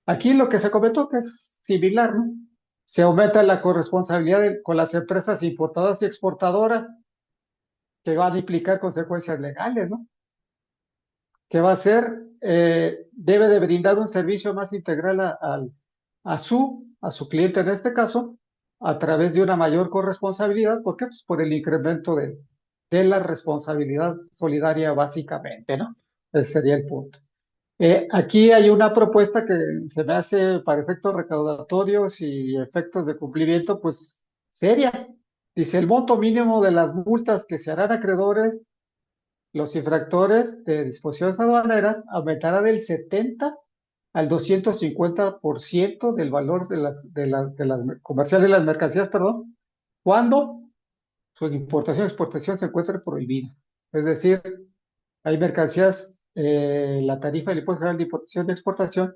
Aquí lo que se comentó que es similar, ¿no? Se aumenta la corresponsabilidad con las empresas importadoras y exportadoras que van a implicar consecuencias legales, ¿no? ¿Qué va a hacer? Debe de brindar un servicio más integral a su cliente en este caso, a través de una mayor corresponsabilidad. ¿Por qué? Pues por el incremento de la responsabilidad solidaria básicamente, ¿no? Ese sería el punto. Aquí hay una propuesta que se me hace para efectos recaudatorios y efectos de cumplimiento, pues seria. Dice, el monto mínimo de las multas que se harán acreedores los infractores de disposiciones aduaneras aumentará del 70 al 250% del valor de las comerciales de las mercancías, perdón, cuando su importación y exportación se encuentre prohibida. Es decir, hay mercancías, la tarifa del impuesto general de importación y exportación,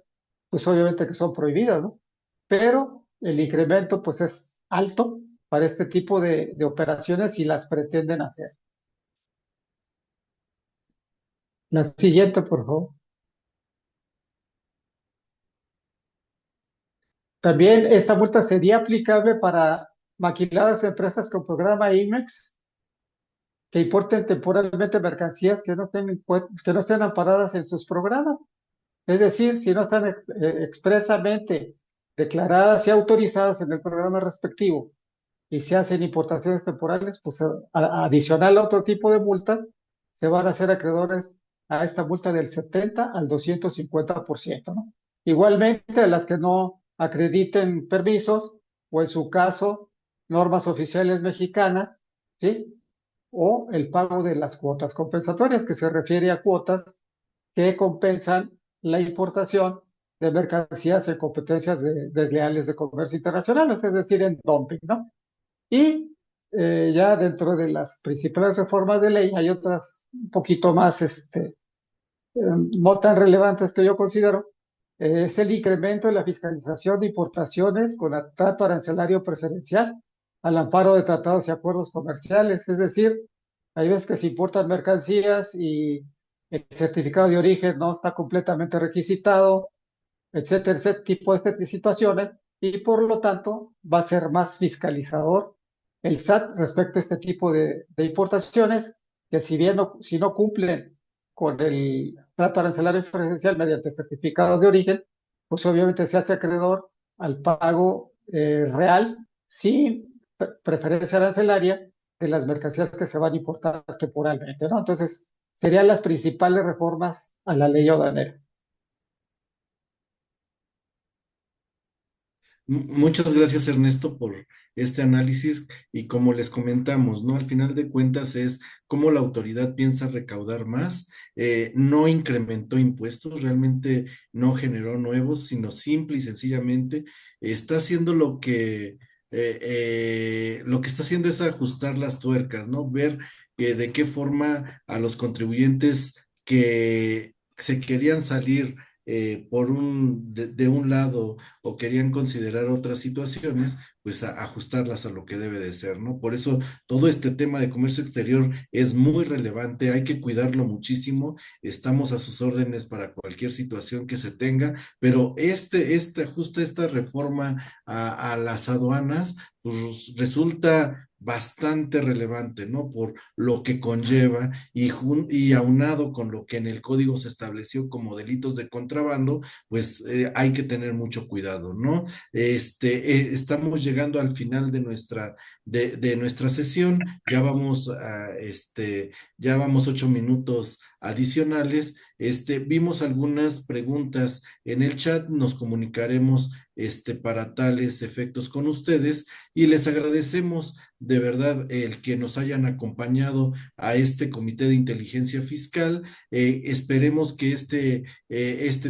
pues obviamente que son prohibidas, ¿no? Pero el incremento pues es alto para este tipo de operaciones si las pretenden hacer. La siguiente, por favor. También esta multa sería aplicable para maquiladas empresas con programa IMEX que importen temporalmente mercancías que no estén amparadas en sus programas. Es decir, si no están expresamente declaradas y autorizadas en el programa respectivo y se hacen importaciones temporales, pues adicional a otro tipo de multas, se van a hacer acreedores a esta multa del 70 al 250%, ¿no? Igualmente, a las que no acrediten permisos o en su caso, normas oficiales mexicanas, ¿sí? O el pago de las cuotas compensatorias, que se refiere a cuotas que compensan la importación de mercancías en competencias desleales de comercio internacional, es decir, en dumping, ¿no? Y ya dentro de las principales reformas de ley hay otras un poquito más, no tan relevantes que yo considero. Es el incremento de la fiscalización de importaciones con trato arancelario preferencial al amparo de tratados y acuerdos comerciales. Es decir, hay veces que se importan mercancías y el certificado de origen no está completamente requisitado, etcétera, ese tipo de situaciones, y por lo tanto va a ser más fiscalizador el SAT respecto a este tipo de importaciones, que si no cumplen con el trato arancelario preferencial mediante certificados de origen, pues obviamente se hace acreedor al pago real sin preferencia arancelaria de las mercancías que se van a importar temporalmente, ¿no? Entonces, serían las principales reformas a la ley aduanera. Muchas gracias, Ernesto, por este análisis y como les comentamos, ¿no? Al final de cuentas es cómo la autoridad piensa recaudar más, no incrementó impuestos, realmente no generó nuevos, sino simple y sencillamente está haciendo lo que está haciendo es ajustar las tuercas, ¿no? Ver de qué forma a los contribuyentes que se querían salir de un lado o querían considerar otras situaciones, pues ajustarlas a lo que debe de ser, ¿no? Por eso todo este tema de comercio exterior es muy relevante, hay que cuidarlo muchísimo, estamos a sus órdenes para cualquier situación que se tenga, pero justo esta reforma a las aduanas, pues resulta bastante relevante, ¿no? Por lo que conlleva y aunado con lo que en el código se estableció como delitos de contrabando, pues hay que tener mucho cuidado, ¿no? Estamos llegando al final de nuestra sesión, ya vamos 8 minutos adicionales. Vimos algunas preguntas en el chat, nos comunicaremos para tales efectos con ustedes y les agradecemos de verdad el que nos hayan acompañado a este Comité de Inteligencia Fiscal. Esperemos que este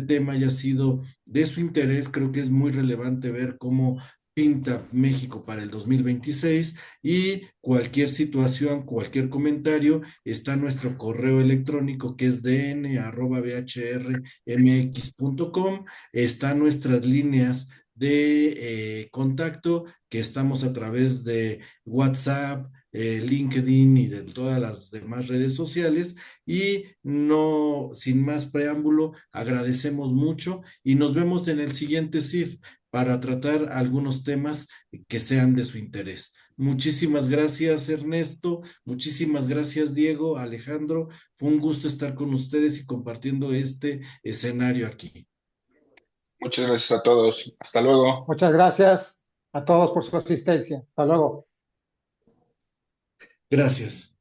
tema haya sido de su interés. Creo que es muy relevante ver cómo pinta México para el 2026 y cualquier situación, cualquier comentario, está nuestro correo electrónico que es dn@bhrmx.com, están nuestras líneas de contacto que estamos a través de WhatsApp, LinkedIn y de todas las demás redes sociales. Y no, sin más preámbulo, agradecemos mucho y nos vemos en el siguiente CIF para tratar algunos temas que sean de su interés. Muchísimas gracias, Ernesto. Muchísimas gracias, Diego, Alejandro. Fue un gusto estar con ustedes y compartiendo este escenario aquí. Muchas gracias a todos. Hasta luego. Muchas gracias a todos por su asistencia. Hasta luego. Gracias.